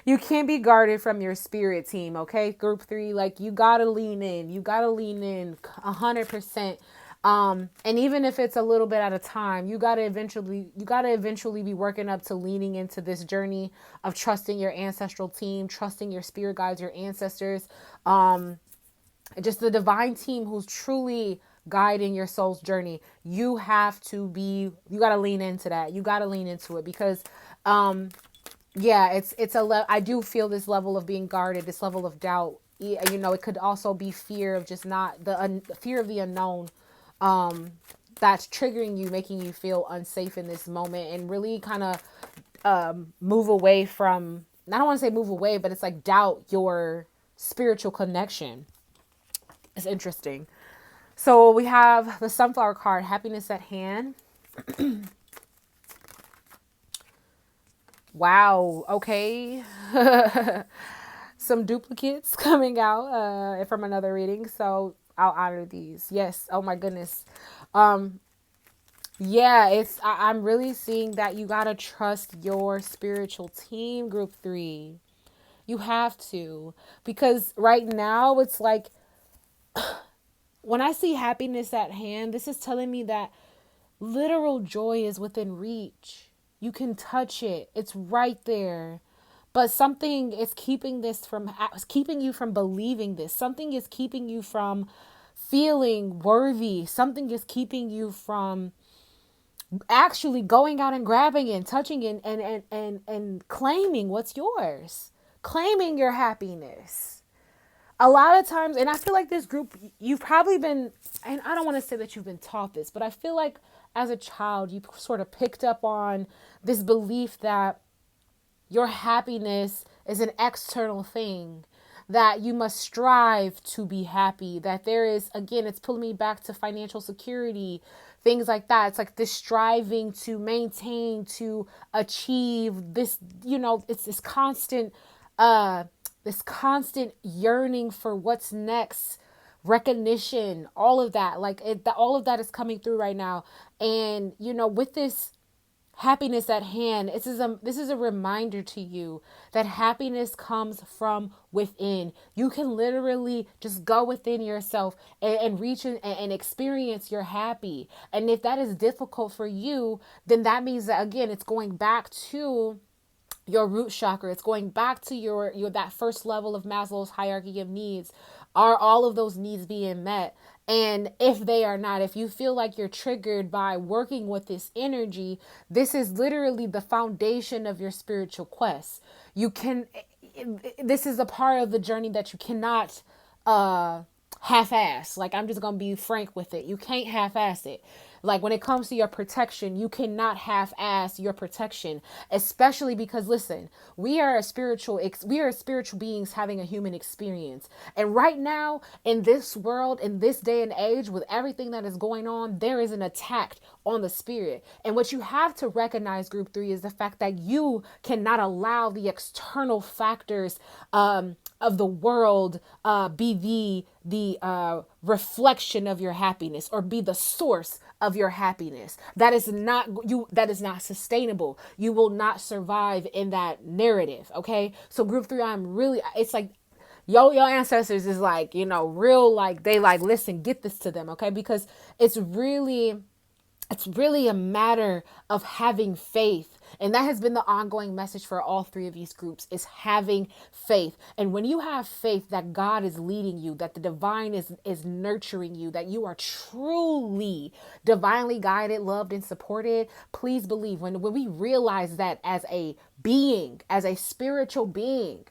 You can't be guarded from your spirit team. Okay, group 3, like you gotta lean in. You gotta lean in 100%. And even if it's a little bit at a time, you gotta eventually be working up to leaning into this journey of trusting your ancestral team, trusting your spirit guides, your ancestors, just the divine team who's truly guiding your soul's journey. You gotta lean into that. You gotta lean into it, because yeah, I do feel this level of being guarded, this level of doubt. It could also be fear of just not fear of the unknown, that's triggering you, making you feel unsafe in this moment, and really kind of move away from, I don't want to say move away, but it's like doubt your spiritual connection. It's interesting. So we have the sunflower card, happiness at hand. Wow. Okay. Some duplicates coming out from another reading, so I'll honor these. Yes. Oh my goodness. Yeah, I'm really seeing that you gotta trust your spiritual team, group 3. You have to, because right now it's like when I see happiness at hand, this is telling me that literal joy is within reach. You can touch it. It's right there. But something is keeping you from believing this. Something is keeping you from feeling worthy. Something is keeping you from actually going out and grabbing it and touching it and claiming what's yours. Claiming your happiness. A lot of times, and I feel like this group, you've probably been, and I don't want to say that you've been taught this, but I feel like as a child, you sort of picked up on this belief that your happiness is an external thing, that you must strive to be happy, that there is, again, it's pulling me back to financial security, things like that. It's like this striving to maintain, to achieve this, it's this constant yearning for what's next, recognition, all of that. All of that is coming through right now. And, with this happiness at hand, this is a reminder to you that happiness comes from within. You can literally just go within yourself and reach and experience your happy. And if that is difficult for you, then that means that, again, it's going back to your root chakra. It's going back to your that first level of Maslow's hierarchy of needs. Are all of those needs being met? And if they are not, if you feel like you're triggered by working with this energy, this is literally the foundation of your spiritual quest. You can, this is a part of the journey that you cannot half-ass. Like, I'm just gonna be frank with it. You can't half-ass it. Like, when it comes to your protection, you cannot half-ass your protection, especially because, listen, we are spiritual beings having a human experience. And right now, in this world, in this day and age, with everything that is going on, there is an attack on the spirit. And what you have to recognize, group 3, is the fact that you cannot allow the external factors of the world be the reflection of your happiness, or be the source of your happiness. That is not sustainable. You will not survive in that narrative. Okay, so group 3, it's like your ancestors is like, real, like, they like, listen, get this to them. Okay, because it's really a matter of having faith. And that has been the ongoing message for all 3 of these groups, is having faith. And when you have faith that God is leading you, that the divine is nurturing you, that you are truly divinely guided, loved, and supported, please believe, when we realize that as a being, as a spiritual being,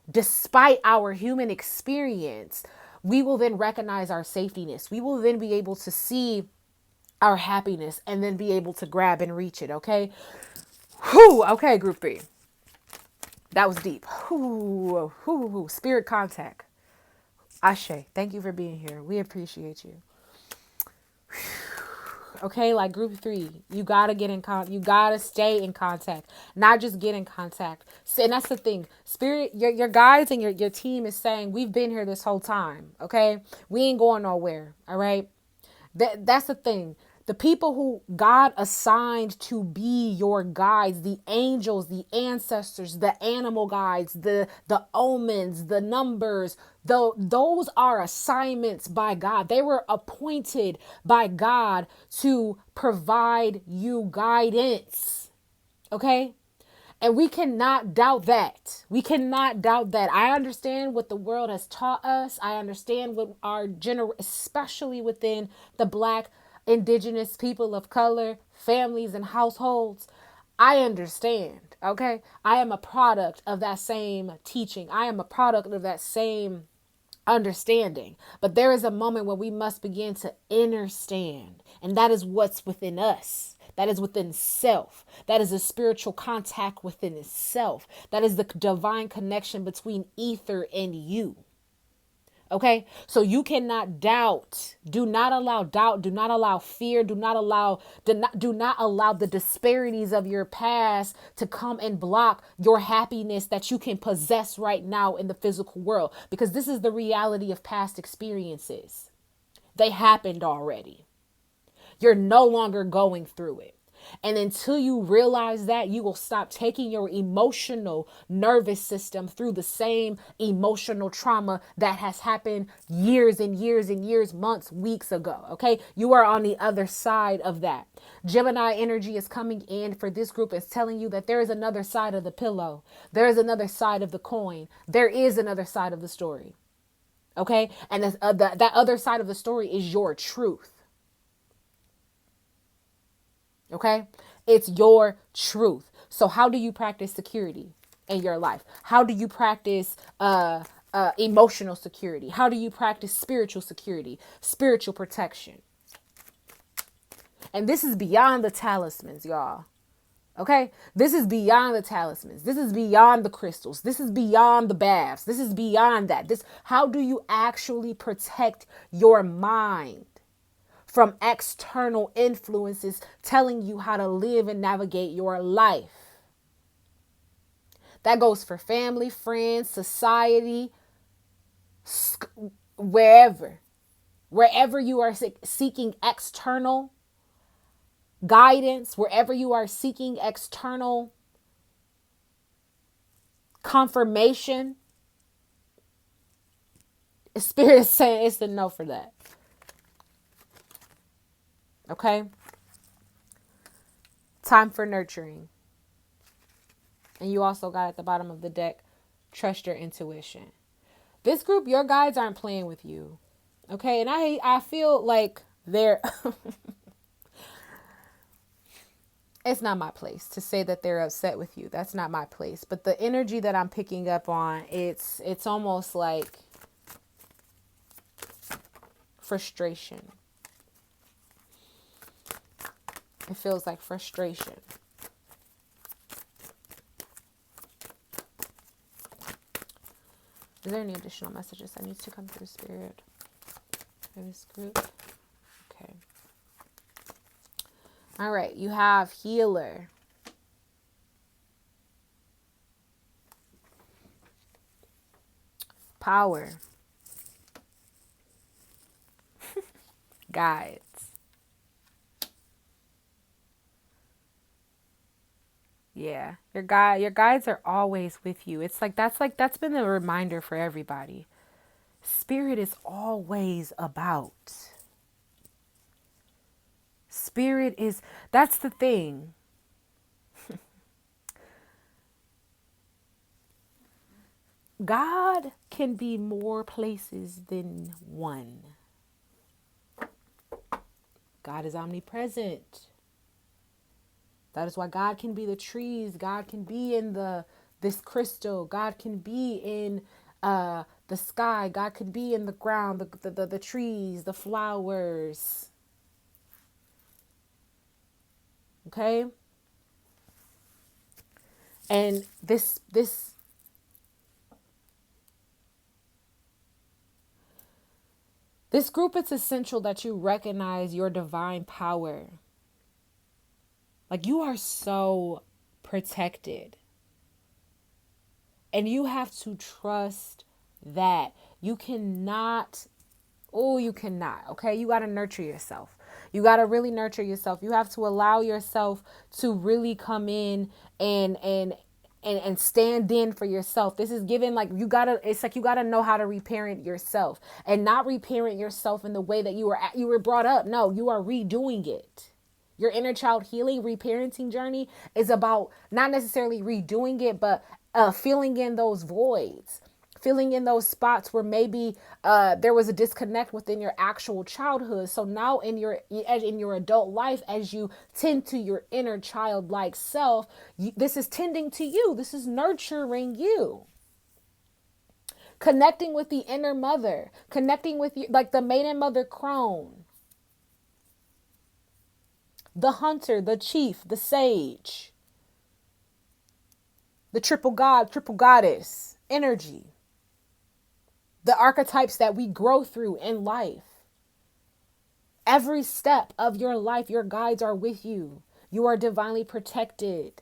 despite our human experience, we will then recognize our safetiness. We will then be able to see our happiness and then be able to grab and reach it. Okay. Whew. Okay, group 3. That was deep. Whew. Whew. Whew. Spirit contact. Ashe, thank you for being here. We appreciate you. Okay, like group 3, you gotta you gotta stay in contact, not just get in contact. And that's the thing. Spirit, your guides and your team is saying, we've been here this whole time. Okay, we ain't going nowhere. All right, that's the thing. The people who God assigned to be your guides, the angels, the ancestors, the animal guides, the omens, the numbers, those are assignments by God. They were appointed by God to provide you guidance. Okay? And we cannot doubt that. We cannot doubt that. I understand what the world has taught us. I understand what especially within the Black, Indigenous, people of color, families, and households. I understand. Okay. I am a product of that same teaching. I am a product of that same understanding. But there is a moment when we must begin to understand. And that is what's within us. That is within self. That is a spiritual contact within itself. That is the divine connection between ether and you. Okay, so you cannot doubt. Do not allow doubt. Do not allow fear. Do not allow the disparities of your past to come and block your happiness that you can possess right now in the physical world. Because this is the reality of past experiences. They happened already. You're no longer going through it. And until you realize that, you will stop taking your emotional nervous system through the same emotional trauma that has happened years and years and years, months, weeks ago. Okay. You are on the other side of that. Gemini energy is coming in for this group. It's telling you that there is another side of the pillow. There is another side of the coin. There is another side of the story. Okay. And that other side of the story is your truth. Okay, it's your truth. So how do you practice security in your life? How do you practice emotional security? How do you practice spiritual security, spiritual protection? And this is beyond the talismans, y'all. Okay, this is beyond the talismans. This is beyond the crystals. This is beyond the baths. This is beyond that. How do you actually protect your mind from external influences telling you how to live and navigate your life? That goes for family, friends, society, wherever you are seeking external guidance, wherever you are seeking external confirmation, Spirit is saying it's a no for that. Okay? Time for nurturing. And you also got at the bottom of the deck, trust your intuition. This group, your guides aren't playing with you. Okay. And I feel like they're, it's not my place to say that they're upset with you. That's not my place. But the energy that I'm picking up on, it's almost like frustration. It feels like frustration. Is there any additional messages that needs to come through, Spirit, for this group? Okay. All right. You have healer. Power. Guides. Yeah. Your guides are always with you. It's like that's been the reminder for everybody. Spirit is always about. Spirit is, that's the thing. God can be more places than one. God is omnipresent. That is why God can be the trees. God can be in this crystal. God can be in the sky. God can be in the ground, the trees, the flowers. Okay? And this group, it's essential that you recognize your divine power. Like, you are so protected. And you have to trust that. You cannot, okay? You got to nurture yourself. You got to really nurture yourself. You have to allow yourself to really come in and stand in for yourself. This is given, like, it's like you gotta know how to reparent yourself, and not reparent yourself in the way that you were brought up. No, you are redoing it. Your inner child healing, reparenting journey is about not necessarily redoing it, but filling in those voids, filling in those spots where maybe there was a disconnect within your actual childhood. So now in your adult life, as you tend to your inner childlike self, this is tending to you. This is nurturing you. Connecting with the inner mother, connecting with you, like the maiden mother crone, the hunter, the chief, the sage, the triple god, triple goddess energy. The archetypes that we grow through in life. Every step of your life, your guides are with you. You are divinely protected.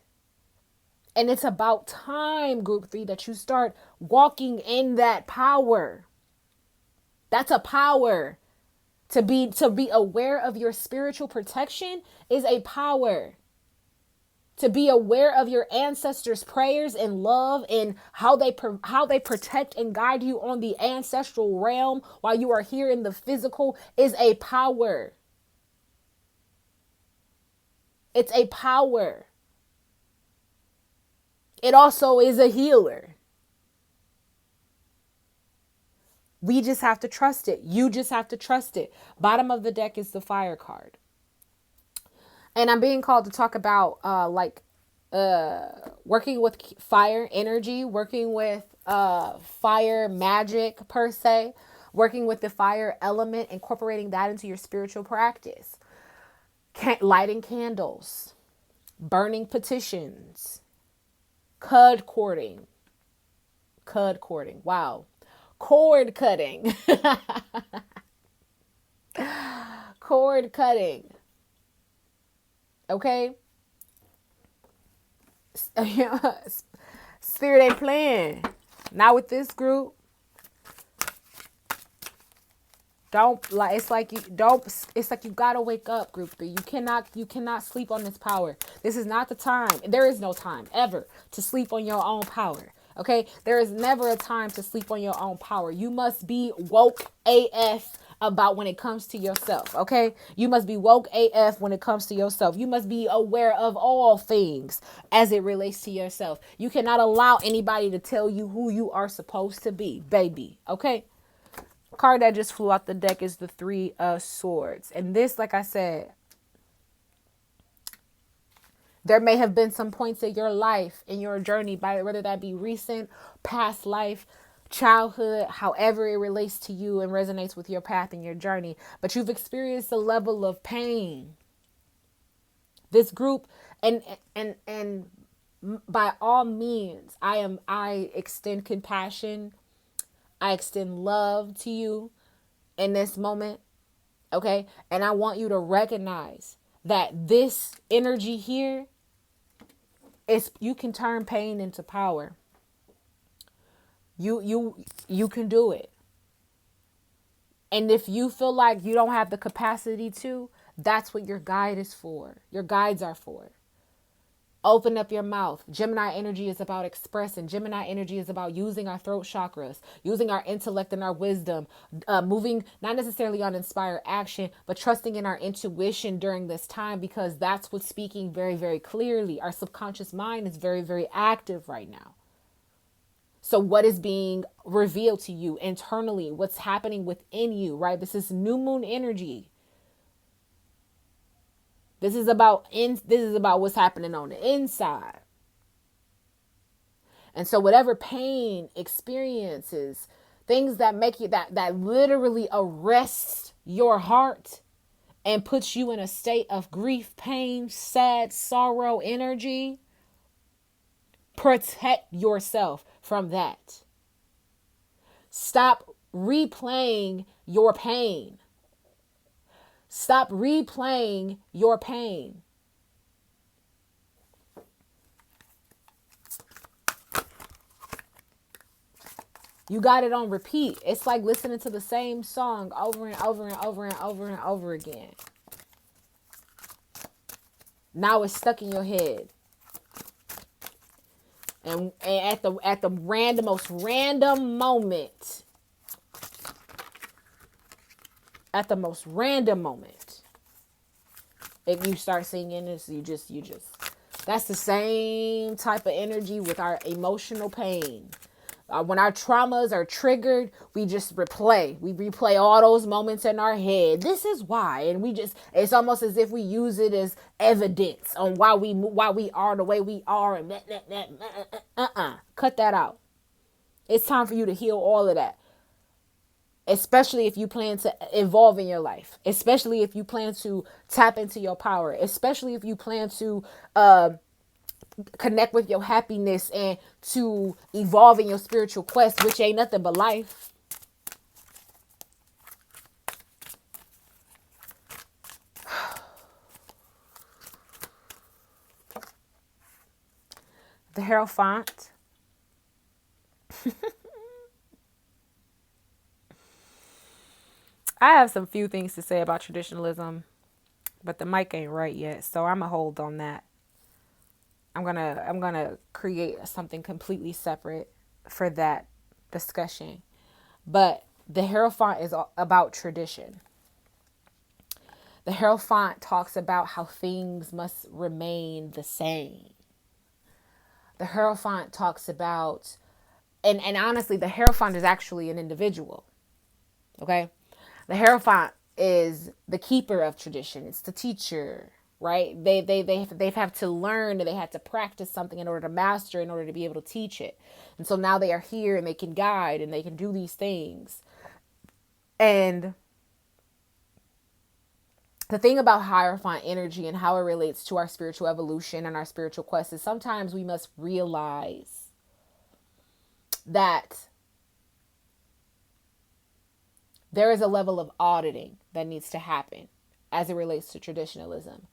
And it's about time, group 3, that you start walking in that power. That's a power. To be aware of your spiritual protection is a power. To be aware of your ancestors' prayers and love and how they protect and guide you on the ancestral realm while you are here in the physical is a power. It's a power. It also is a healer. We just have to trust it. You just have to trust it. Bottom of the deck is the fire card. And I'm being called to talk about working with fire energy, working with fire magic per se, working with the fire element, incorporating that into your spiritual practice. Lighting candles, burning petitions, cud cording. Wow. Cord cutting. Cord cutting. Okay? Spirit ain't playing. Not with this group. It's like you gotta wake up, group 3. You cannot sleep on this power. This is not the time. There is no time ever to sleep on your own power. Okay? There is never a time to sleep on your own power. You must be woke AF about when it comes to yourself. Okay? You must be woke AF when it comes to yourself. You must be aware of all things as it relates to yourself. You cannot allow anybody to tell you who you are supposed to be, baby. Okay? card that just flew out the deck is the Three of Swords. And this, like I said, there may have been some points in your life, in your journey, by whether that be recent, past life, childhood, however it relates to you and resonates with your path and your journey, but you've experienced a level of pain. This group, and by all means, I extend compassion, I extend love to you in this moment, okay? And I want you to recognize that this energy here is, you can turn pain into power. You can do it. And if you feel like you don't have the capacity to, that's what your guide is for. Your guides are for. Open up your mouth. Gemini energy is about expressing. Gemini energy is about using our throat chakras, using our intellect and our wisdom, moving not necessarily on inspired action, but trusting in our intuition during this time, because that's what's speaking very, very clearly. Our subconscious mind is very, very active right now. So what is being revealed to you internally? What's happening within you, right? This is new moon energy. This is about what's happening on the inside. And so whatever pain, experiences, things that make you, that literally arrests your heart and puts you in a state of grief, pain, sad, sorrow, energy, protect yourself from that. Stop replaying your pain. Stop replaying your pain. You got it on repeat. It's like listening to the same song over and over and over and over and over again. Now it's stuck in your head. And at the most random moment, if you start singing this, you just, that's the same type of energy with our emotional pain. When our traumas are triggered, we just replay all those moments in our head. This is why. And it's almost as if we use it as evidence on why we are the way we are. And cut that out. It's time for you to heal all of that. Especially if you plan to evolve in your life. Especially if you plan to tap into your power. Especially if you plan to connect with your happiness and to evolve in your spiritual quest, which ain't nothing but life. The Hierophant. I have some few things to say about traditionalism, but the mic ain't right yet, so I'm gonna hold on that. I'm gonna create something completely separate for that discussion. But the Hierophant is about tradition. The Hierophant talks about how things must remain the same. The Hierophant talks about, and honestly, the Hierophant is actually an individual. Okay? The Hierophant is the keeper of tradition. It's the teacher, right? They've had to learn, and they had to practice something in order to master, in order to be able to teach it. And so now they are here and they can guide and they can do these things. And the thing about Hierophant energy and how it relates to our spiritual evolution and our spiritual quest is sometimes we must realize that there is a level of auditing that needs to happen as it relates to traditionalism.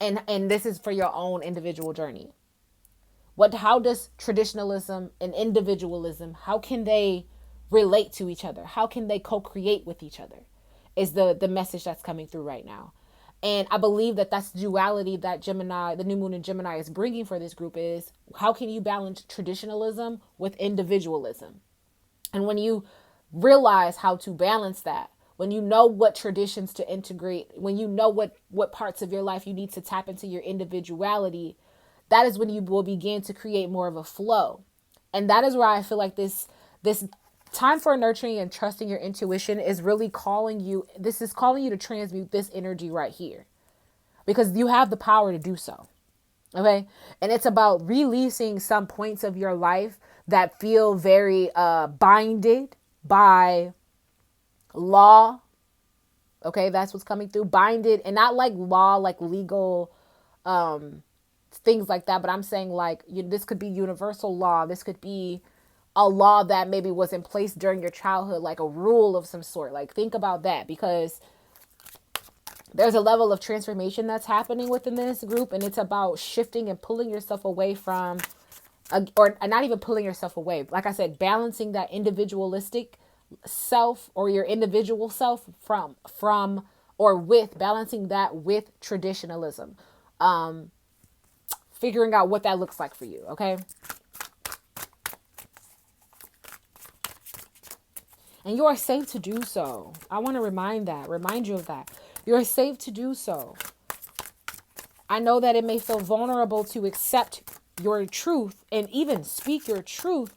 And this is for your own individual journey. How does traditionalism and individualism, how can they relate to each other? How can they co-create with each other? Is the message that's coming through right now. And I believe that that's duality that Gemini, the new moon in Gemini, is bringing for this group is, how can you balance traditionalism with individualism? And when you realize how to balance that, when you know what traditions to integrate, when you know what parts of your life you need to tap into your individuality, that is when you will begin to create more of a flow. And that is where I feel like this Time for nurturing and trusting your intuition is really calling you. This is calling you to transmute this energy right here because you have the power to do so. Okay. And it's about releasing some points of your life that feel very binded by law. Okay. That's what's coming through. Binded, and not like law, like legal things like that. But I'm saying like this could be universal law. This could be a law that maybe was in place during your childhood, like a rule of some sort. Like think about that, because there's a level of transformation that's happening within this group, and it's about shifting and pulling yourself away from, or not even pulling yourself away. Like I said, balancing that individualistic self or your individual self from or with, balancing that with traditionalism. Figuring out what that looks like for you, okay? And you are safe to do so. I want to remind you of that. You're safe to do so. I know that it may feel vulnerable to accept your truth and even speak your truth,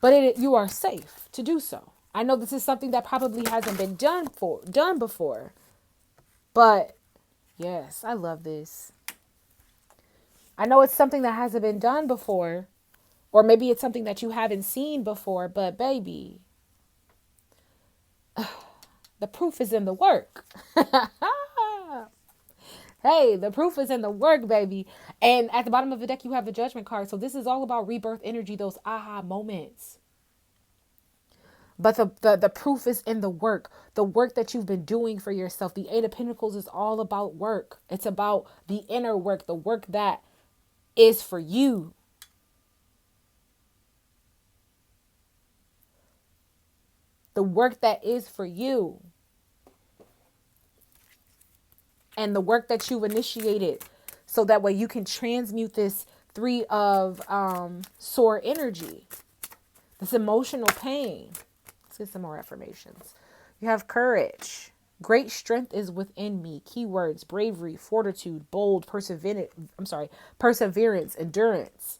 but you are safe to do so. I know this is something that probably hasn't been done before. But yes, I love this. I know it's something that hasn't been done before, or maybe it's something that you haven't seen before, but baby, the proof is in the work. Hey, the proof is in the work, baby. And at the bottom of the deck, you have the Judgment card. So this is all about rebirth energy, those aha moments. But the proof is in the work that you've been doing for yourself. The Eight of Pentacles is all about work. It's about the inner work, the work that is for you. The work that is for you. And the work that you've initiated, so that way you can transmute this Three of Sword energy, this emotional pain. Let's get some more affirmations. You have courage. Great strength is within me. Keywords: bravery, fortitude, bold, perseverance, endurance.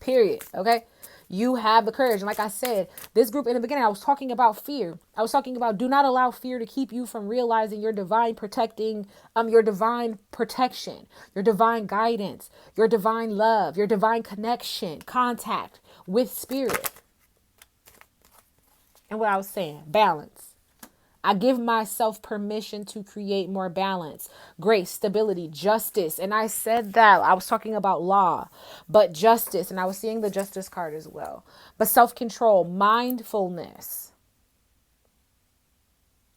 Period. Okay. You have the courage. And like I said, this group in the beginning, I was talking about fear. I was talking about do not allow fear to keep you from realizing your divine protection, your divine guidance, your divine love, your divine connection, contact with spirit. And what I was saying, balance. I give myself permission to create more balance, grace, stability, justice. And I said that I was talking about law, but justice. And I was seeing the Justice card as well. But self-control, mindfulness.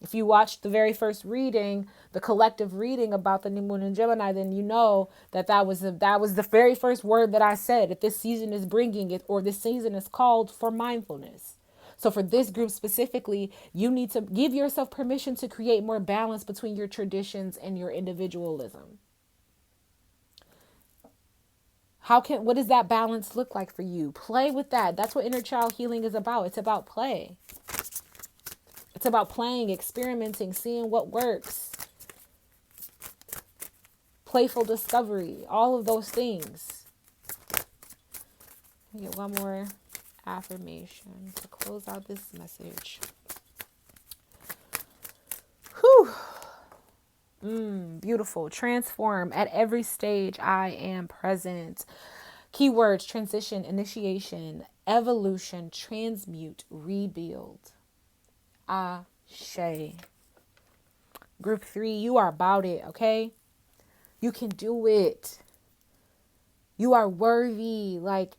If you watched the very first reading, the collective reading about the new moon in Gemini, then you know that was the very first word that I said, that this season is bringing it, or this season is called for mindfulness. So for this group specifically, you need to give yourself permission to create more balance between your traditions and your individualism. What does that balance look like for you? Play with that. That's what inner child healing is about. It's about play. It's about playing, experimenting, seeing what works. Playful discovery, all of those things. Let me get one more affirmation to close out this message. Beautiful. Transform. At every stage, I am present. Keywords: transition, initiation, evolution, transmute, rebuild. Ashe. Group 3, you are about it, okay? You can do it. You are worthy. Like,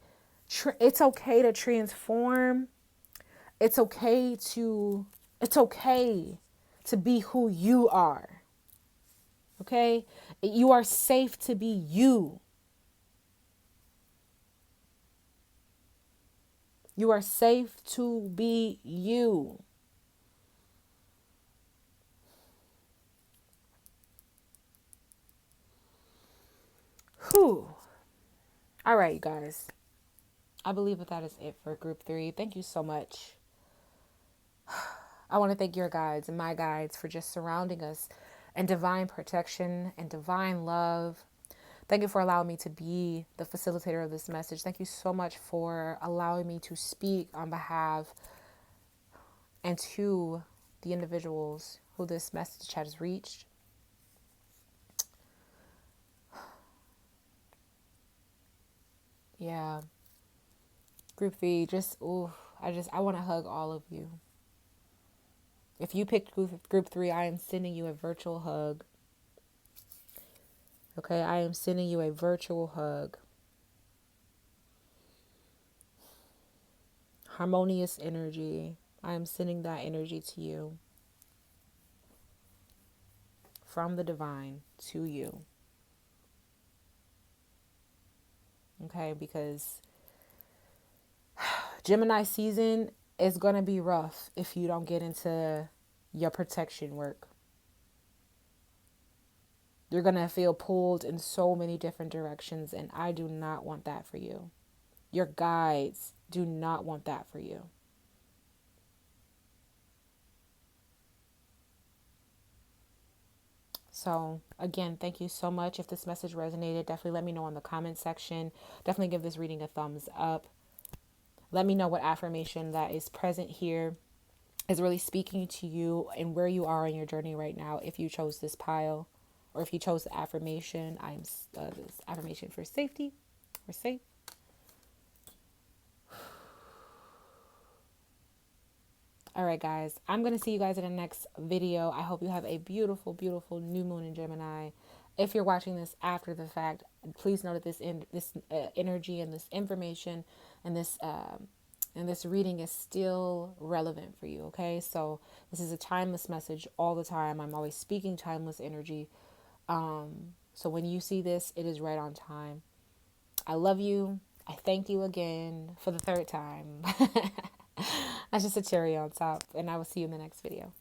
it's okay to transform. It's okay to be who you are. Okay? You are safe to be you. You are safe to be you. Whew. All right, you guys. I believe that is it for group 3. Thank you so much. I want to thank your guides and my guides for just surrounding us in divine protection and divine love. Thank you for allowing me to be the facilitator of this message. Thank you so much for allowing me to speak on behalf and to the individuals who this message has reached. Yeah. Group 3, I want to hug all of you. If you picked group 3, I am sending you a virtual hug. Okay, I am sending you a virtual hug. Harmonious energy. I am sending that energy to you. From the divine to you. Okay, because Gemini season is going to be rough if you don't get into your protection work. You're going to feel pulled in so many different directions, and I do not want that for you. Your guides do not want that for you. So, again, thank you so much. If this message resonated, definitely let me know in the comment section. Definitely give this reading a thumbs up. Let me know what affirmation that is present here is really speaking to you and where you are in your journey right now. If you chose this pile or if you chose the affirmation, this affirmation for safety. We're safe. All right, guys, I'm going to see you guys in the next video. I hope you have a beautiful, beautiful new moon in Gemini. If you're watching this after the fact, please know that this energy and this information and this reading is still relevant for you, okay? So this is a timeless message all the time. I'm always speaking timeless energy. So when you see this, it is right on time. I love you. I thank you again for the third time. That's just a cherry on top, and I will see you in the next video.